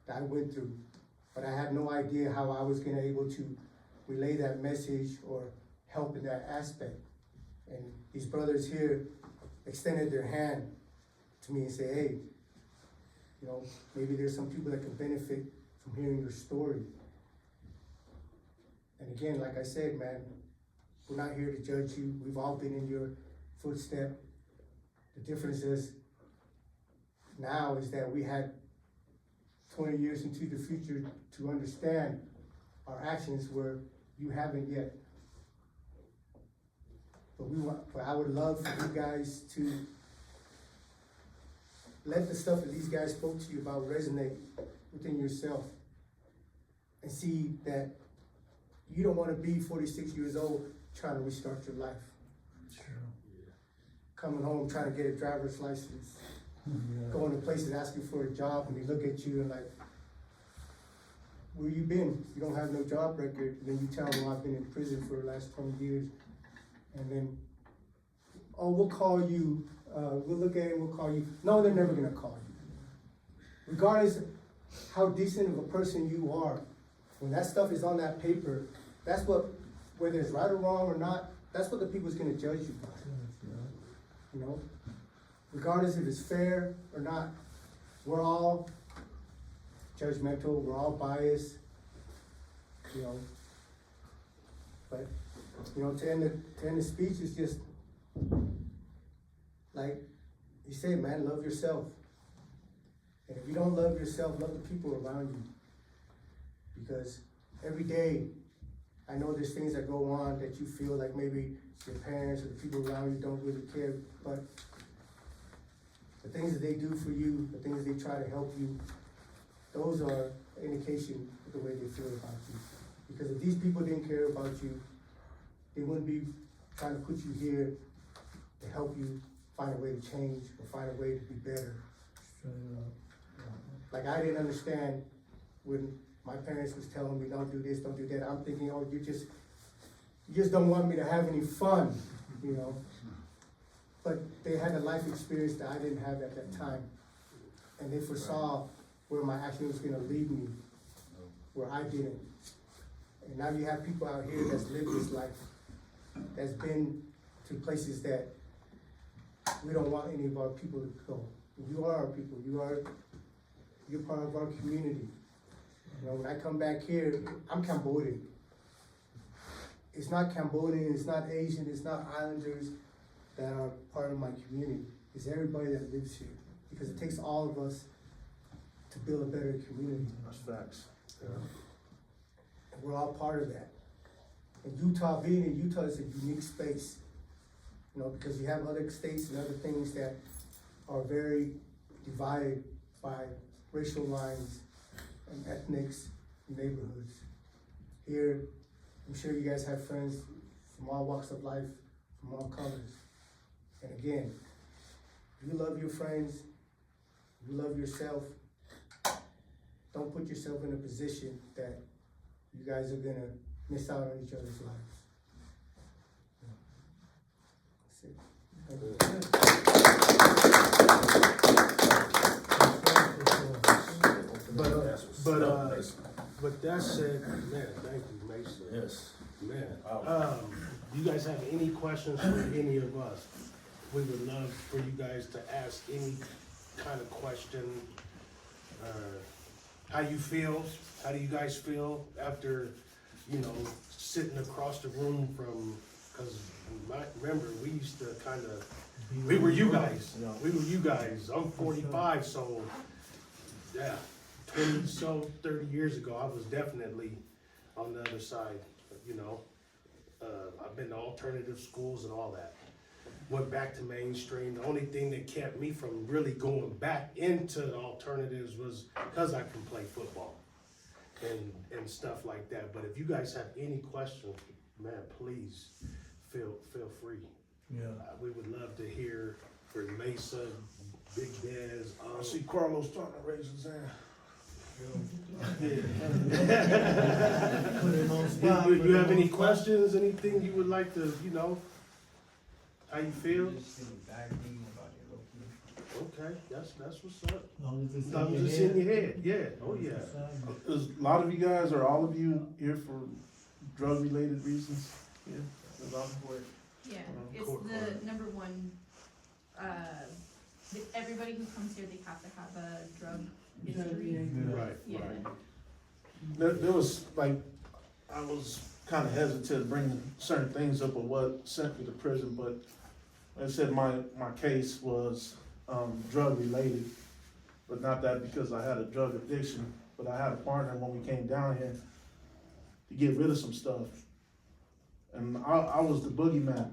I went through. But I had no idea how I was gonna able to relay that message or help in that aspect. And these brothers here extended their hand to me and say, hey, maybe there's some people that can benefit from hearing your story. And again, like I said, man, we're not here to judge you. We've all been in your footstep. The difference is now is that we had 20 years into the future to understand our actions where you haven't yet. But I would love for you guys to let the stuff that these guys spoke to you about resonate within yourself, and see that you don't want to be 46 years old trying to restart your life. Coming home, trying to get a driver's license, going to places asking for a job, and they look at you and like, where you been? You don't have no job record. And then you tell them, well, I've been in prison for the last 20 years. And then, oh, we'll call you. We'll look at it, we'll call you. No, they're never gonna call you. Regardless of how decent of a person you are, when that stuff is on that paper, that's what, whether it's right or wrong or not, that's what the people's gonna judge you by. You know? Regardless if it's fair or not, we're all judgmental, we're all biased, you know. But, you know, to end the speech is just, like you say, man, love yourself. And if you don't love yourself, love the people around you. Because every day, I know there's things that go on that you feel like maybe your parents or the people around you don't really care, but the things that they do for you, the things they try to help you, those are an indication of the way they feel about you. Because if these people didn't care about you, they wouldn't be trying to put you here to help you find a way to change or find a way to be better. Like I didn't understand when my parents was telling me, don't do this, don't do that. I'm thinking, oh, you just don't want me to have any fun, you know. But they had a life experience that I didn't have at that time. And they foresaw where my action was gonna lead me, where I didn't. And now you have people out here that's lived this life, that's been to places that we don't want any of our people to go. You are our people, you're part of our community. You know, when I come back here, I'm Cambodian. It's not Cambodian, it's not Asian, it's not Islanders that are part of my community. It's everybody that lives here. Because it takes all of us to build a better community. That's facts. Yeah. And we're all part of that. And Utah, being in Utah is a unique space. You know, because you have other states and other things that are very divided by racial lines and ethnics and neighborhoods. Here, I'm sure you guys have friends from all walks of life, from all colors. And again, if you love your friends, you love yourself, don't put yourself in a position that you guys are gonna miss out on each other's lives. But that said, man, thank you, Mason. Yes. Man, you guys have any questions for any of us? We would love for you guys to ask any kind of question. How you feel? How do you guys feel after, you know, sitting across the room from? Because remember, we used to kind of, we were you guys. We were you guys. I'm 45, so yeah, 30 years ago, I was definitely on the other side. You know, I've been to alternative schools and all that. Went back to mainstream. The only thing that kept me from really going back into the alternatives was because I can play football and stuff like that. But if you guys have any questions, man, please feel free. Yeah. We would love to hear from Mesa, Big Dez. I see Carlos trying to raise his hand. Put him on spot. Do you have any questions? Anything you would like to, you know, how you feel? Okay, that's what's up. As long as As long as it's in your head, yeah. Oh yeah. Is a lot of you guys or all of you here for drug-related reasons? Yeah. Yeah, it's Cool. the number one, everybody who comes here, they have to have a drug history. Right. Yeah. There was like, I was kind of hesitant bringing certain things up of what sent me to prison, but like I said, my case was drug related, but not that because I had a drug addiction, but I had a partner when we came down here to get rid of some stuff. And I was the boogeyman,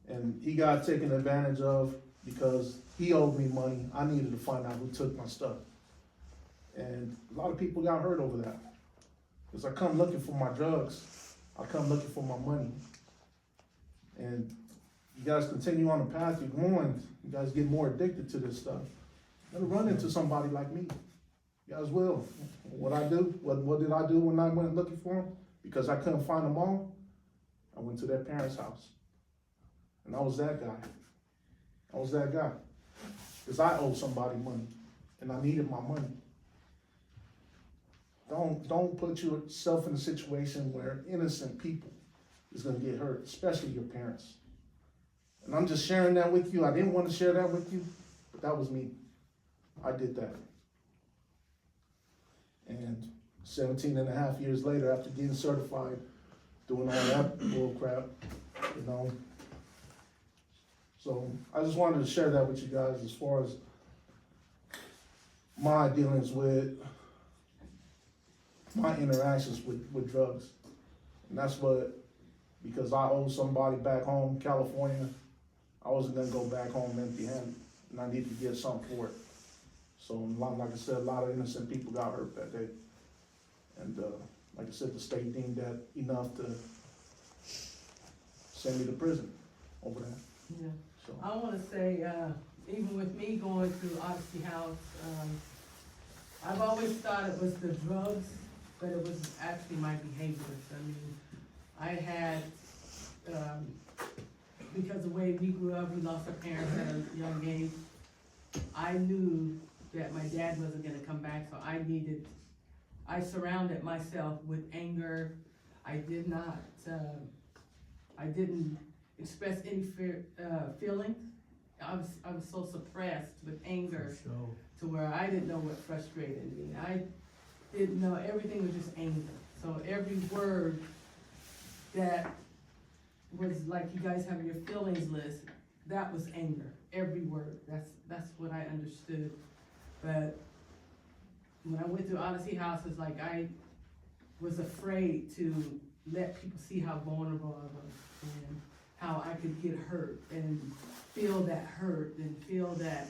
and he got taken advantage of because he owed me money. I needed to find out who took my stuff. And a lot of people got hurt over that. Because I come looking for my drugs, I come looking for my money. And you guys continue on the path you're going, you guys get more addicted to this stuff. You're gonna run into somebody like me. You guys will. What did I do when I went looking for them? Because I couldn't find them all, I went to their parents' house. And I was that guy. Because I owed somebody money, and I needed my money. Don't put yourself in a situation where innocent people is gonna get hurt, especially your parents. And I'm just sharing that with you. I didn't want to share that with you, but that was me. I did that. And 17 and a half years later, after getting certified, doing all that bull crap, you know. So I just wanted to share that with you guys as far as my dealings with my interactions with drugs. And that's what, because I owe somebody back home, California, I wasn't gonna go back home empty-handed, and I needed to get something for it. So, like I said, a lot of innocent people got hurt that day. And like I said, the state deemed that enough to send me to prison over that. Yeah. So, I wanna say, even with me going through Odyssey House, I've always thought it was the drugs, but it was actually my behaviors. I mean, I had, because the way we grew up, we lost our parents at a young age. I knew that my dad wasn't gonna come back, so I surrounded myself with anger. I didn't express any feelings. I was so suppressed with anger to where I didn't know what frustrated me. I didn't know, everything was just anger. So every word that was like you guys have your feelings list, that was anger, every word. That's what I understood. But when I went through Odyssey House, it's like I was afraid to let people see how vulnerable I was and how I could get hurt and feel that hurt and feel that,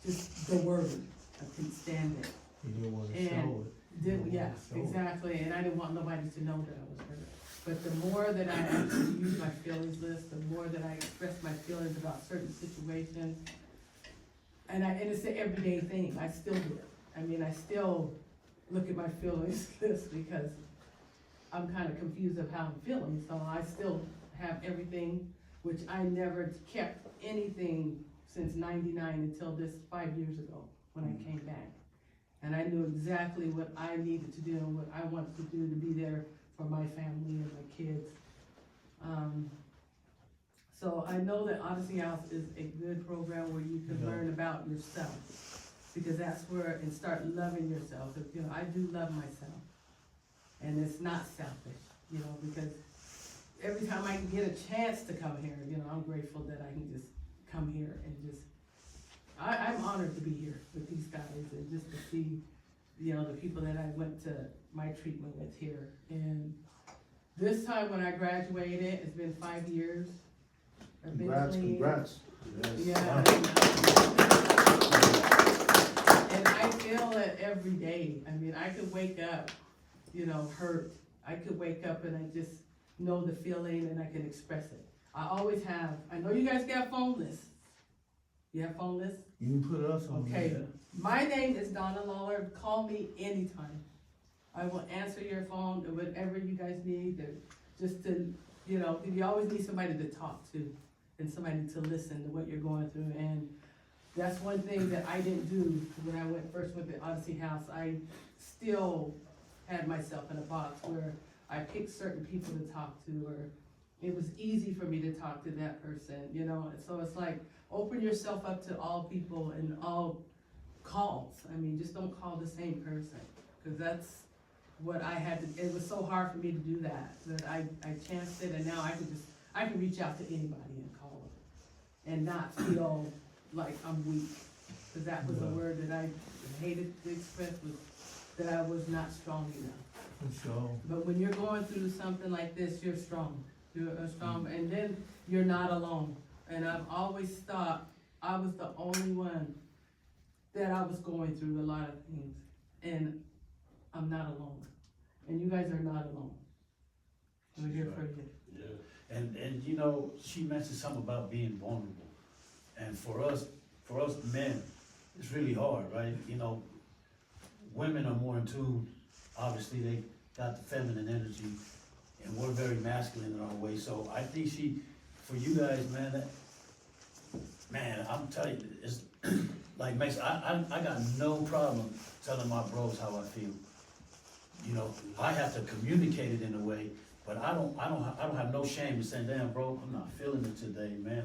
just the word. I couldn't stand it. You didn't want to And show it. Yeah, exactly, and I didn't want nobody to know that I was hurt. But the more that I actually used my feelings list, the more that I expressed my feelings about certain situations, and it's an everyday thing, I still do it. I mean, I still look at my feelings list because I'm kind of confused of how I'm feeling, so I still have everything, which I never kept anything since '99 until this 5 years ago when I came back. And I knew exactly what I needed to do and what I wanted to do to be there for my family and my kids. So I know that Odyssey House is a good program where you can learn about yourself, because that's where, and start loving yourself. You know, I do love myself, and it's not selfish, you know, because every time I can get a chance to come here, you know, I'm grateful that I can just come here and just, I'm honored to be here with these guys and just to see, you know, the people that I went to my treatment with here. And this time when I graduated, it's been 5 years. I've been clean. Congrats. Yeah. And I feel it every day. I mean, I could wake up, you know, hurt. I could wake up and I just know the feeling and I can express it. I always have. I know you guys got phone lists. You have phone lists? You can put us on Okay. there. My name is Donna Lawler. Call me anytime. I will answer your phone or whatever you guys need, or just to, you know, you always need somebody to talk to and somebody to listen to what you're going through. And that's one thing that I didn't do when I first went to Odyssey House. I still had myself in a box where I picked certain people to talk to, or it was easy for me to talk to that person, you know. And so it's like, open yourself up to all people and all calls. I mean, just don't call the same person, because that's what I had to, it was so hard for me to do that I chanced it, and now I can reach out to anybody and call them and not feel like I'm weak, because that was a word that I hated to express, was that I was not strong enough. For sure. But when you're going through something like this, you're strong. You're strong, and then you're not alone. And I've always thought I was the only one that I was going through a lot of things, and I'm not alone. And you guys are not alone. We're here for you. Yeah. And you know, she mentioned something about being vulnerable. And for us men, it's really hard, right? You know, women are more in tune. Obviously, they got the feminine energy, and we're very masculine in our way. So I think for you guys, man, I'm telling you, it's like Mason. I got no problem telling my bros how I feel. You know, I have to communicate it in a way, but I don't have no shame in saying, damn, bro, I'm not feeling it today, man.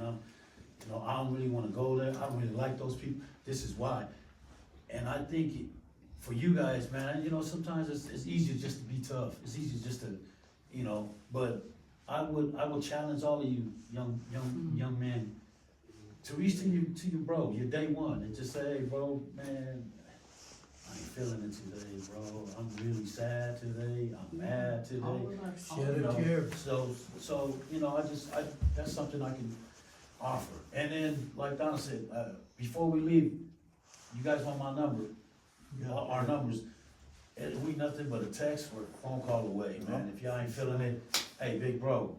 I don't really want to go there. I don't really like those people. This is why. And I think for you guys, man, you know, sometimes it's easier just to be tough. It's easier just to, you know, but I would challenge all of you young men to reach to your bro, your day one, and just say, hey, bro, man, I ain't feeling it today, bro. I'm really sad today. I'm mad today. Shed a tear. So you know, that's something I can offer. And then, like Donna said, before we leave, you guys want my number, our numbers. We nothing but a text or a phone call away, man. If y'all ain't feeling it, hey, big bro,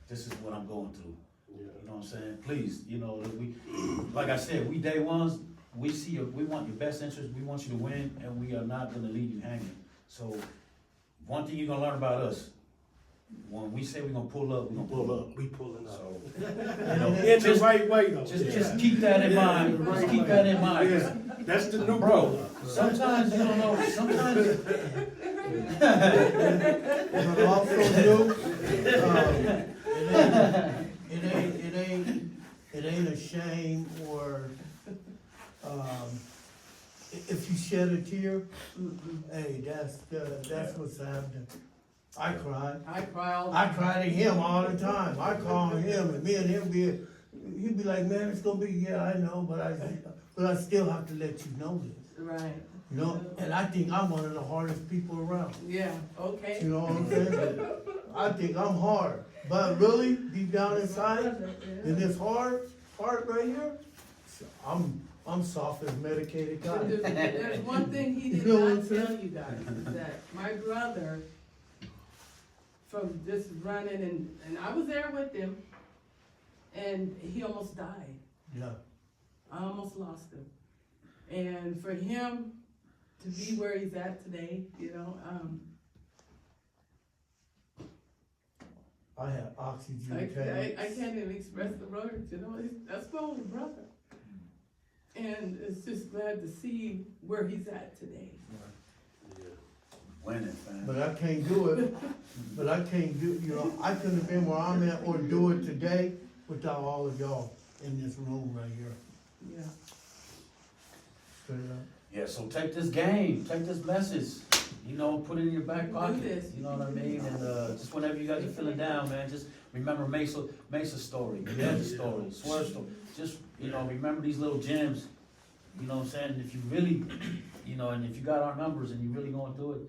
this is what I'm going through. You know what I'm saying? Please, you know, like I said, we day ones. We want your best interest. We want you to win, and we are not going to leave you hanging. So, one thing you're gonna learn about us: when we say we're gonna pull up, we're gonna pull up. We pulling up. So, In the right way, though. just keep that in mind. Just keep that in mind. Yeah, that's the new Bro, sometimes you don't know. Sometimes. But also, it ain't a shame or, if you shed a tear, hey, that's what's happening. I cry. I cry all the I time. cry to him all the time. I call him, and me and him he'd be like, man, it's gonna be, yeah, I know, but I still have to let you know this. Right. You know, and I think I'm one of the hardest people around. Yeah, okay. You know what I'm saying? I think I'm hard, but really, deep down inside, in this heart right here, I'm soft as medicated But guy. there's one thing he did You know what I'm not saying? tell you guys, is that my brother, from just running, and I was there with him, and he almost died. Yeah, I almost lost him. And for him to be where he's at today, you know, I have oxygen I tanks. can't even express the words, you know, that's my older brother. And it's just glad to see where he's at today. Winning, fam. But I can't do it. But I can't do, you know, I couldn't have been where I'm at or do it today without all of y'all in this room right here. Yeah. Straight up. Yeah, so take this game, take this message, you know, put it in your back Do pocket. this. You know what I mean? And just whenever you guys are feeling down, man, just remember Mesa's story, Ned's story, Swerve's story. Just, you know, remember these little gems. You know what I'm saying? If you really, you know, and if you got our numbers and you really going through it,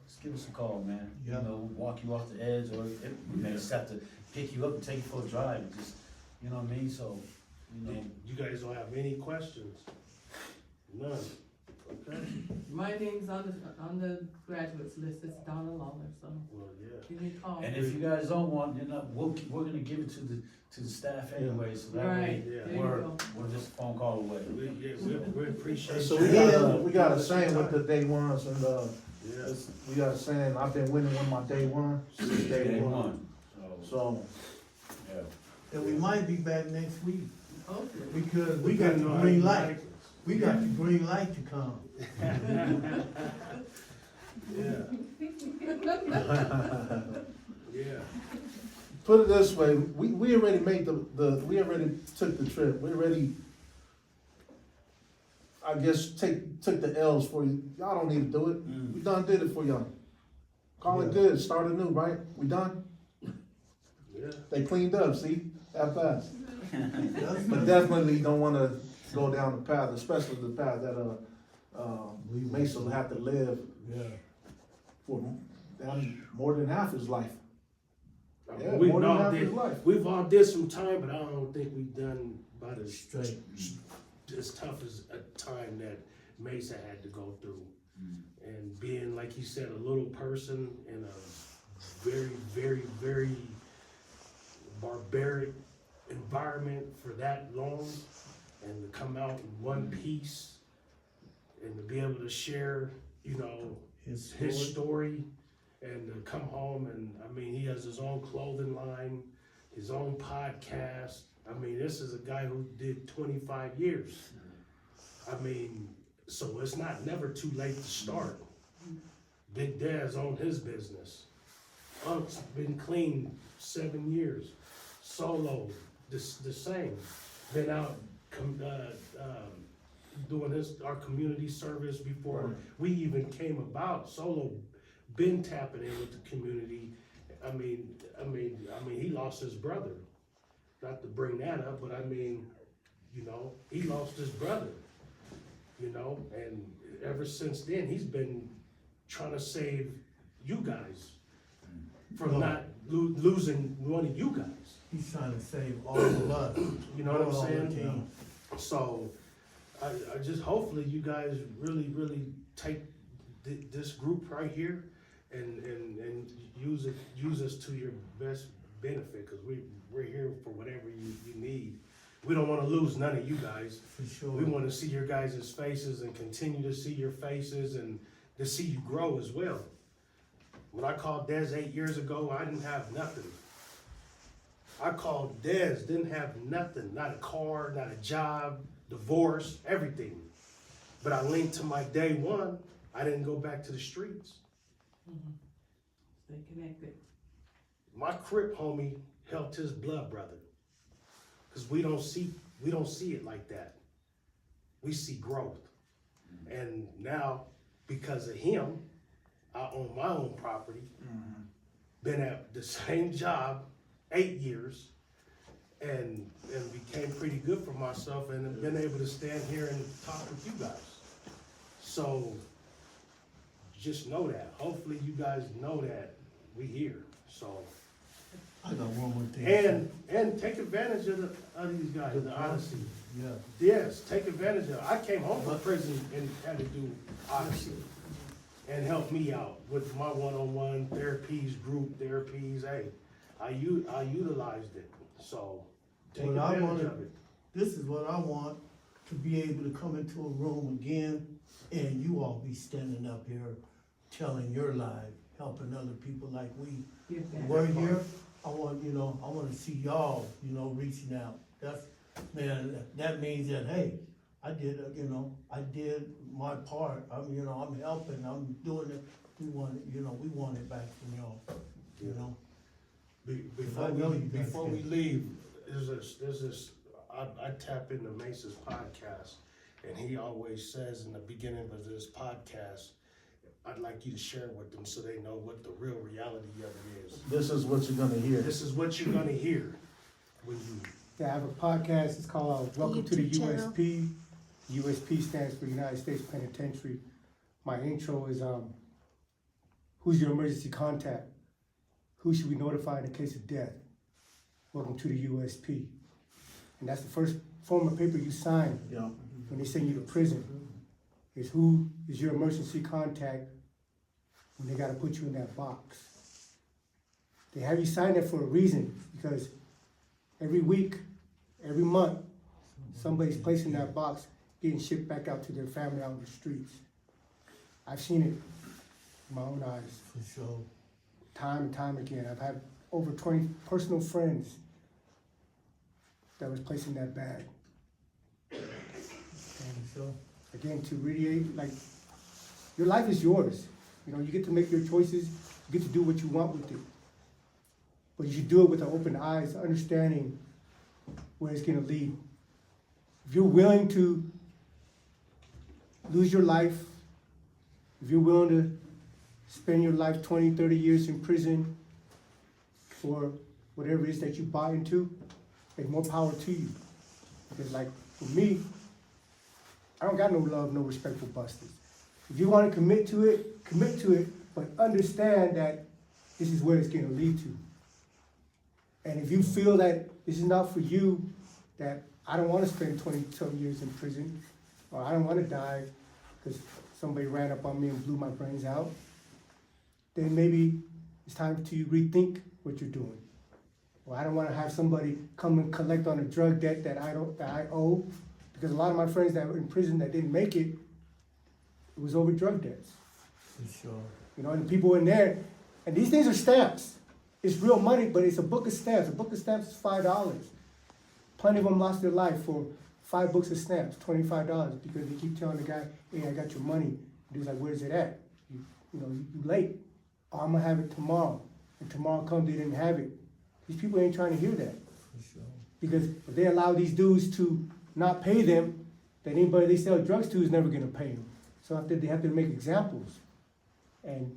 just give us a call, man. Yeah. You know, walk you off the edge, or we may just have to pick you up and take you for a drive. Just, you know what I mean? So, you know. You guys don't have any questions? None. Okay. My name's on the graduates list, it's Donna Lawler, so Well, yeah. give me a call. And if you guys don't want, you know, we're gonna give it to the staff anyway, so that way Right, Yeah. there you we're go. just a phone call away. We appreciate So you. we got a saying with the day ones, and Yeah. we got a saying, I've been winning with my day one since day Day one. one. So, So, yeah. And we might be back next week Hopefully. because we got the green light. We got the green light to come. Yeah. Yeah. put it this way, we already made we already took the trip. We already, I guess, took the L's for you. Y'all don't need to do it. Mm. We done did it for y'all. Call it good, start anew, right? We done? Yeah. They cleaned up, see, that fast. But definitely don't wanna go down the path, especially the path that, Mesa will have to live Yeah. for more than half his life. Yeah, We've more than all half did, his life. we've all did some time, but I don't think we've done about Straight. as tough as a time that Mesa had to go through. And being, like you said, a little person in a very, very, very barbaric environment for that long, and to come out in one piece, and to be able to share, you know, his story, and to come home and, I mean, he has his own clothing line, his own podcast. I mean, this is a guy who did 25 years. I mean, so it's never too late to start. Big Dad's owned his business. Unc's been clean 7 years. Solo, the same. Been out doing our community service before we even came about. Solo been tapping in with the community. I mean, he lost his brother. Not to bring that up, but I mean, you know, he lost his brother. You know, and ever since then, he's been trying to save you guys from not losing one of you guys. He's trying to save all of us. You know what I'm All the saying? team. So, I just, hopefully you guys really take this group right here and use us to your best benefit, because we're here for whatever you need. We don't want to lose none of you guys. For sure. We want to see your guys' faces and continue to see your faces and to see you grow as well. When I called Dez 8 years ago, I didn't have nothing. I called Dez, didn't have nothing, not a car, not a job, divorce, everything. But I linked to my day one. I didn't go back to the streets. Stay connected. My Crip homie helped his blood brother. Because we don't see it like that. We see growth. And now, because of him, I own my own property. Been at the same job 8 years, and became pretty good for myself, and have been able to stand here and talk with you guys. So just know that. Hopefully you guys know that we here. So. I got one more thing. And take advantage of these guys, the Odyssey. Yeah. Yes, take advantage of it. I came home from prison and had to do Odyssey and help me out with my one-on-one therapies, group therapies. Hey, I utilized it. So take advantage of it. This is what I want, to be able to come into a room again and you all be standing up here telling your life, helping other people like we were here. I want to see y'all, reaching out. That means that, hey, I did my part. I'm helping, I'm doing it. We want it back from y'all, Before we leave, there's this, I tap into Mace's podcast, and he always says in the beginning of this podcast, I'd like you to share with them so they know what the real reality of it is. This is what you're gonna hear. This is what you're gonna hear when you. Yeah, I have a podcast. It's called Welcome to the YouTube channel. USP. USP stands for United States Penitentiary. My intro is who's your emergency contact? Who should we notify in the case of death? Welcome to the USP. And that's the first form of paper you sign when they send you to prison. Is who is your emergency contact when they gotta put you in that box. They have you sign that for a reason, because every week, every month, somebody's placed in that box, getting shipped back out to their family out in the streets. I've seen it with my own eyes. For sure. Time and time again. I've had over 20 personal friends that was placed in that bag. For sure. Again, to radiate, like, your life is yours. You get to make your choices, you get to do what you want with it. But you should do it with an open eyes, understanding where it's gonna lead. If you're willing to lose your life, if you're willing to spend your life 20, 30 years in prison for whatever it is that you buy into, then more power to you. Because like, for me, I don't got no love, no respect for busters. If you want to commit to it, but understand that this is where it's going to lead to. And if you feel that this is not for you, that I don't want to spend 20-some years in prison, or I don't want to die because somebody ran up on me and blew my brains out, then maybe it's time to rethink what you're doing. Or I don't wanna have somebody come and collect on a drug debt that I owe. Because a lot of my friends that were in prison that didn't make it, it was over drug debts. For sure. You know, and the people in there, and these things are stamps. It's real money, but it's a book of stamps. A book of stamps is $5. Plenty of them lost their life for 5 books of stamps, $25, because they keep telling the guy, hey, I got your money. And he's like, where's it at? You late. Oh, I'm gonna have it tomorrow. And tomorrow comes, they didn't have it. These people ain't trying to hear that. For sure. Because if they allow these dudes to not pay them, then anybody they sell drugs to is never gonna pay them. So they have to make examples. And,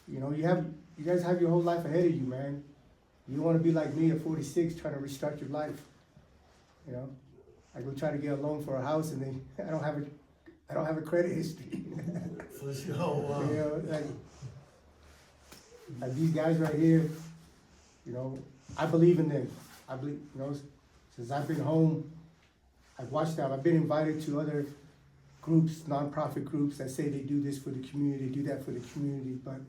you guys have your whole life ahead of you, man. You don't wanna be like me at 46 trying to restart your life. You know? I go try to get a loan for a house and then I don't have a credit history. For sure. Wow. You know, like these guys right here, I believe in them. I believe, since I've been home, I've watched them. I've been invited to other groups, nonprofit groups that say they do this for the community, do that for the community, but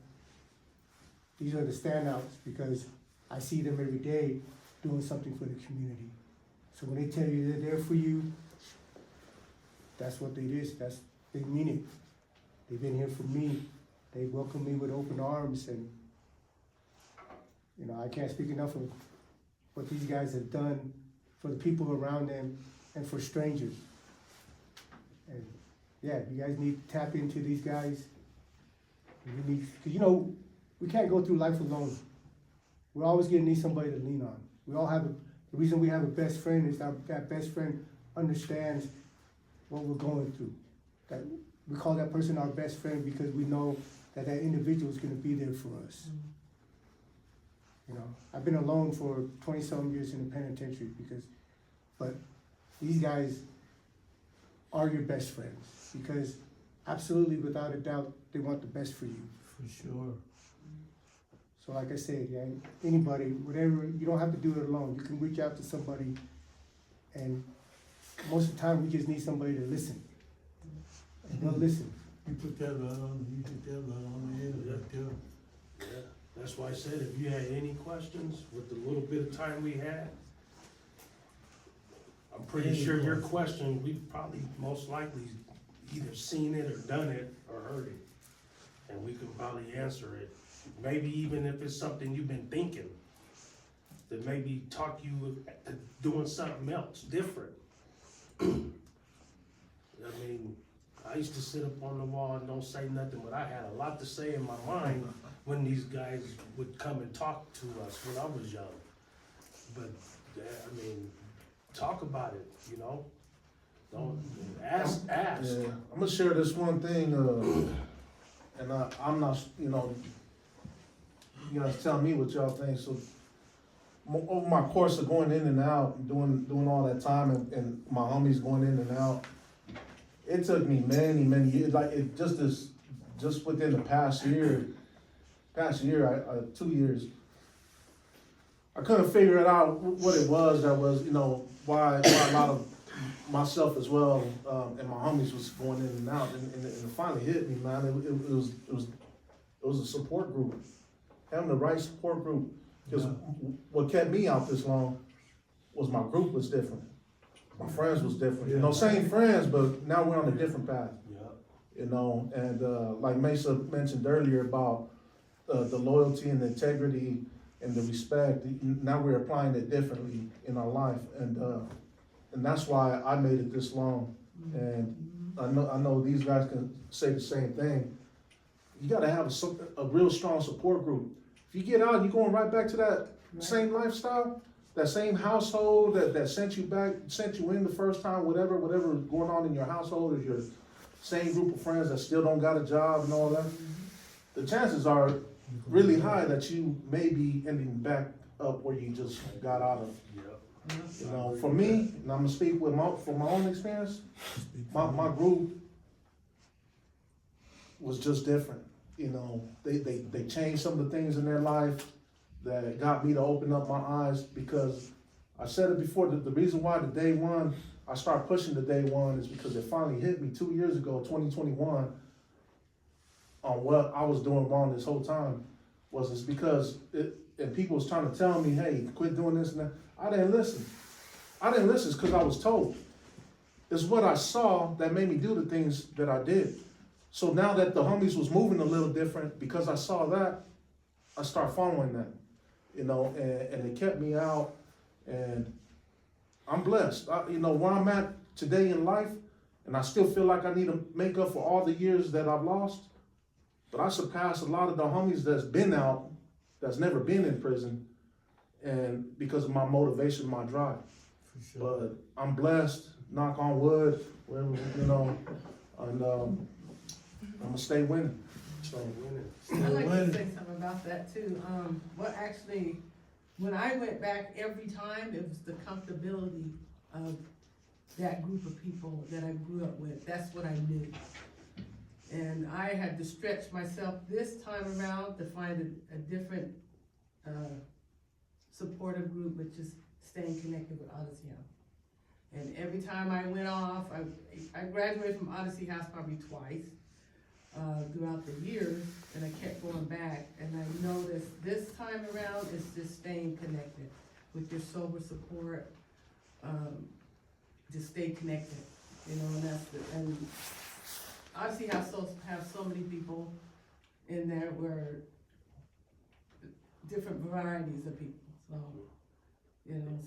these are the standouts because I see them every day doing something for the community. So when they tell you they're there for you, that's what it is. They mean it. They've been here for me. They welcome me with open arms, and I can't speak enough of what these guys have done for the people around them and for strangers. And yeah, you guys need to tap into these guys. You need, because we can't go through life alone. We're always gonna need somebody to lean on. We all have the reason we have a best friend is that best friend understands what we're going through. That we call that person our best friend because we know that individual is gonna be there for us. I've been alone for 20-some years in the penitentiary but these guys are your best friends because absolutely, without a doubt, they want the best for you. For sure. So like I said, yeah, anybody, whatever, you don't have to do it alone. You can reach out to somebody, and most of the time we just need somebody to listen. And they'll listen. You put that right on the end right there. Yeah, that's why I said if you had any questions with the little bit of time we had, I'm pretty Any sure your questions. question, we've probably most likely either seen it or done it or heard it. And we can probably answer it. Maybe even if it's something you've been thinking, that maybe talk you to doing something else different. I mean, I used to sit up on the wall and don't say nothing, but I had a lot to say in my mind when these guys would come and talk to us when I was young. But, talk about it, Don't ask. Yeah, I'm gonna share this one thing, and I'm not, you guys tell me what y'all think. So over my course of going in and out, doing all that time, and my homies going in and out, it took me many years. Like just within the past year, 2 years, I couldn't figure it out what it was that was, why a lot of myself as well, and my homies was going in and out, and it finally hit me, man. It was a support group, having the right support group. Because what kept me out this long was my group was different, my friends was different. Same friends, but now we're on a different path. And like Mesa mentioned earlier about the loyalty and the integrity and the respect. Now we're applying it differently in our life, and that's why I made it this long. And I know these guys can say the same thing. You got to have a real strong support group. If you get out, you're going right back to that same lifestyle, that same household that sent you in the first time, whatever going on in your household, is your same group of friends that still don't got a job and all that. The chances are really high that you may be ending back up where you just got out of. For me, and I'm gonna speak from my own experience, my group was just different. They changed some of the things in their life that got me to open up my eyes, because I said it before, the reason why the day one, I started pushing the day one is because it finally hit me 2 years ago, 2021, on what I was doing wrong this whole time. It's because it and people was trying to tell me, hey, quit doing this and that. I didn't listen. I didn't listen because I was told. It's what I saw that made me do the things that I did. So now that the homies was moving a little different, because I saw that, I started following that, you know, and it kept me out, and I'm blessed. Where I'm at today in life, and I still feel like I need to make up for all the years that I've lost, but I surpassed a lot of the homies that's been out, that's never been in prison, and because of my motivation, my drive. Sure. But I'm blessed, knock on wood, and I'm gonna stay winning. So I'd like to say something about that too. When I went back every time, it was the comfortability of that group of people that I grew up with. That's what I knew. And I had to stretch myself this time around to find a different supportive group, which is staying connected with Odyssey House. And every time I went off, I graduated from Odyssey House probably twice throughout the years, and I kept going back. And I noticed this time around is just staying connected with your sober support. Just stay connected, and Odyssey have so many people in there where different varieties of people.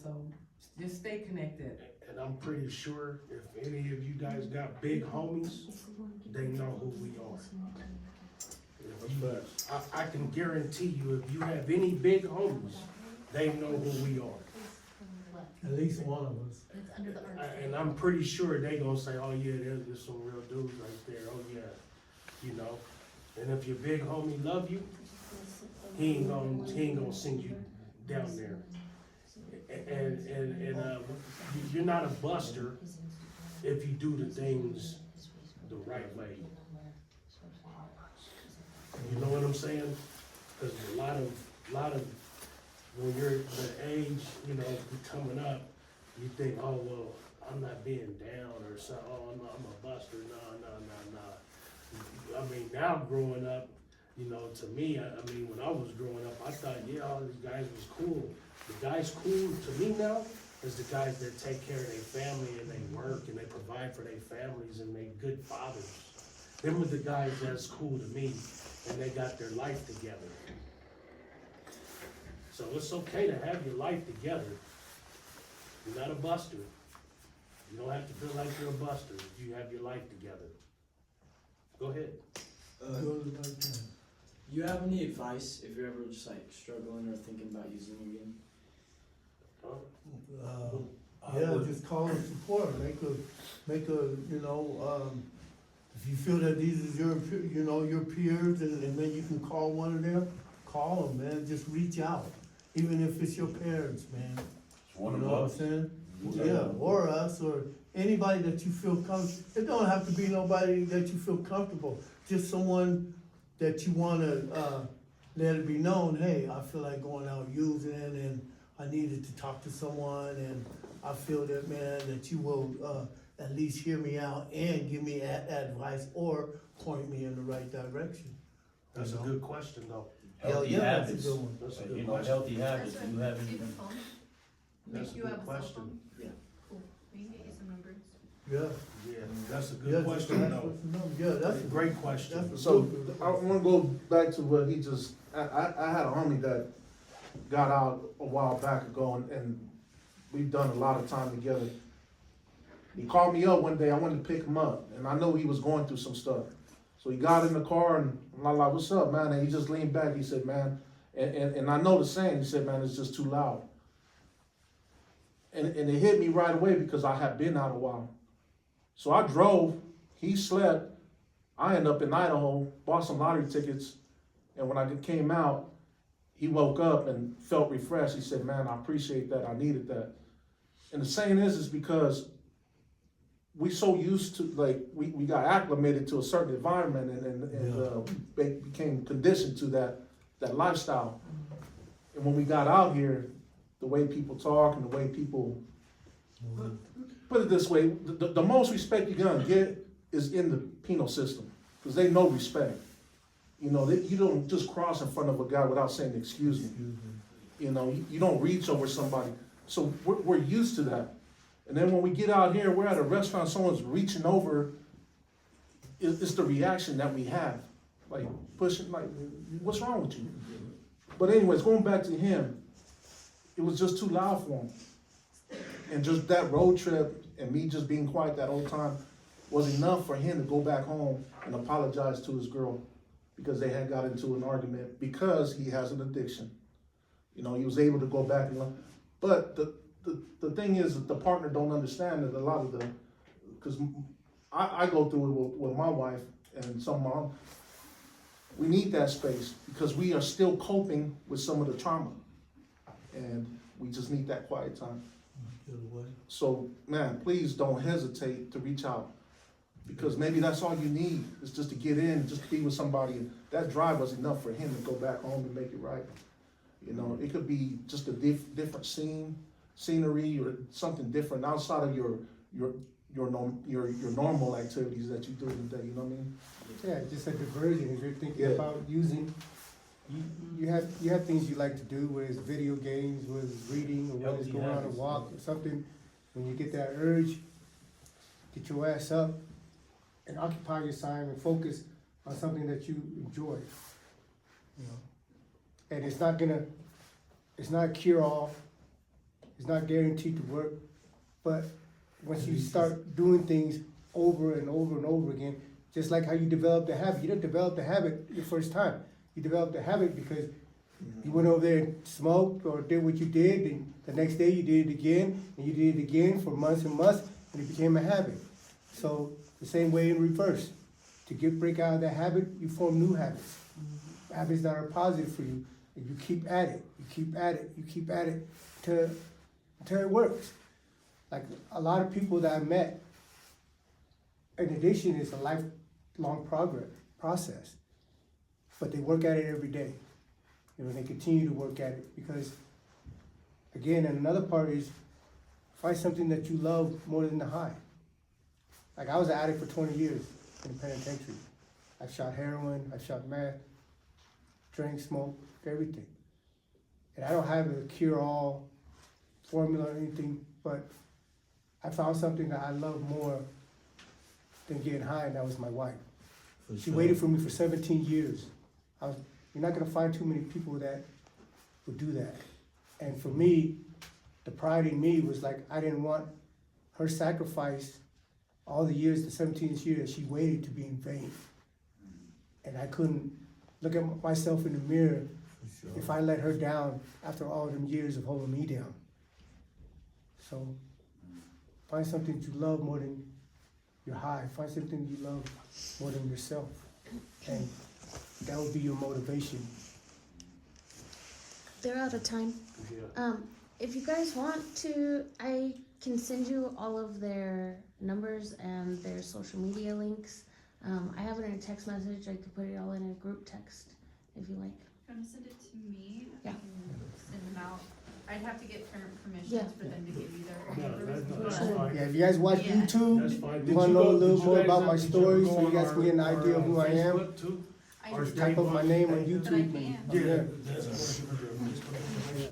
So just stay connected. And I'm pretty sure if any of you guys got big homies, they know who we are. I can guarantee you, if you have any big homies, they know who we are. At least one of us. And I'm pretty sure they gonna say, oh yeah, there's some real dudes right there, oh yeah, And if your big homie love you, he ain't gonna send you down there. And you're not a buster if you do the things the right way. You know what I'm saying? Because a lot of when you're the age, coming up, you think, oh well, I'm not being down or something. Oh, I'm a buster. No. I mean, now growing up, to me, when I was growing up, I thought, yeah, all these guys was cool. The guys cool to me now is the guys that take care of their family and they work and they provide for their families and they good fathers. Them were the guys that's cool to me, and they got their life together. So it's okay to have your life together. You're not a buster. You don't have to feel like you're a buster if you have your life together. Go ahead. You have any advice if you're ever just like struggling or thinking about using it again? Just call and support. Make a if you feel that these is your peers, and then you can call one of them, call them, man. Just reach out, even if it's your parents, man. One you of know us. what I'm saying? Yeah, or us, or anybody that you feel comfortable. It don't have to be nobody that you feel comfortable. Just someone that you wanna let it be known. Hey, I feel like going out using, and I needed to talk to someone, and I feel that, man, that you will at least hear me out and give me advice or point me in the right direction. That's a good question, though. Healthy that's habits. a good one. That's a good question. Healthy habits. Do you have any? That's a good question. Yeah. Cool. We can get you some numbers. Yeah. Yeah, that's a Yeah, good question, that's though. what's the number. Yeah, That's a great question. that's a So good I want to go back to what he just. I had a homie that got out a while back ago, and we've done a lot of time together. He called me up one day. I wanted to pick him up, and I knew he was going through some stuff. So he got in the car, and I'm like, "What's up, man?" And he just leaned back. He said, "Man," and I know the saying. He said, "Man, it's just too loud." And it hit me right away because I had been out a while. So I drove. He slept. I ended up in Idaho, bought some lottery tickets, and when I came out, he woke up and felt refreshed. He said, "Man, I appreciate that. I needed that." And the saying is because we so used to, like, we got acclimated to a certain environment and became conditioned to that lifestyle. And when we got out here, the way people talk and the way people, put it this way, the most respect you're gonna get is in the penal system, because they know respect. You don't just cross in front of a guy without saying, "Excuse me." You know, you don't reach over somebody. So we're used to that. And then when we get out here, we're at a restaurant, someone's reaching over, it's the reaction that we have. Like pushing, like, what's wrong with you? But anyways, going back to him, it was just too loud for him. And just that road trip and me just being quiet that whole time was enough for him to go back home and apologize to his girl because they had got into an argument because he has an addiction. You know, he was able to go back and, but the thing is that the partner don't understand that a lot of the, because I go through it with my wife and some mom, we need that space because we are still coping with some of the trauma. And we just need that quiet time. So, man, please don't hesitate to reach out because maybe that's all you need is just to get in and just be with somebody. That drive was enough for him to go back home and make it right. You know, it could be just a different scenery or something different outside of your normal activities that you do in the day. You know what I mean? Yeah, just a diversion. If you're thinking Yeah. about using, you have things you like to do, whether it's video games, whether it's reading, or whether it's going on a walk or something. When you get that urge, get your ass up and occupy your time and focus on something that you enjoy. You know, and it's not a cure-all. It's not guaranteed to work, but once you start doing things over and over and over again, just like how you develop the habit. You didn't develop the habit your first time. You developed the habit because you went over there and smoked or did what you did, and the next day you did it again, and you did it again for months and months, and it became a habit. So the same way in reverse. To break out of that habit, you form new habits. Habits that are positive for you. And you keep at it, you keep at it, you keep at it until it works. Like a lot of people that I met, in addiction, is a lifelong process. But they work at it every day. You know, they continue to work at it because, again, and another part is find something that you love more than the high. Like I was an addict for 20 years in the penitentiary. I shot heroin, I shot meth, drank, smoked, everything. And I don't have a cure-all formula or anything, but I found something that I love more than getting high, and that was my wife. She waited for me for 17 years. You're not gonna find too many people that would do that. And for me, the pride in me was like, I didn't want her sacrifice all the years, the 17 years she waited, to be in vain. And I couldn't look at myself in the mirror if I let her down after all them years of holding me down. So find something you love more than your high. Find something you love more than yourself. And that would be your motivation. They're out of time. If you guys want to, I can send you all of their numbers and their social media links. I have it in a text message. I could put it all in a group text if you like. If you want to send it to me, Yeah. I can send them out. I'd have to get parent permission Yeah. for them to give you their Yeah, numbers. that's but- fine. Yeah, if you guys watch Yeah. YouTube, That's fine. you want to know a little more about my Did you story, go so you on guys can get an our- idea of who I am. Facebook too? I Or just- Type up my name on Yeah, YouTube. But I and can. I'm there. that's what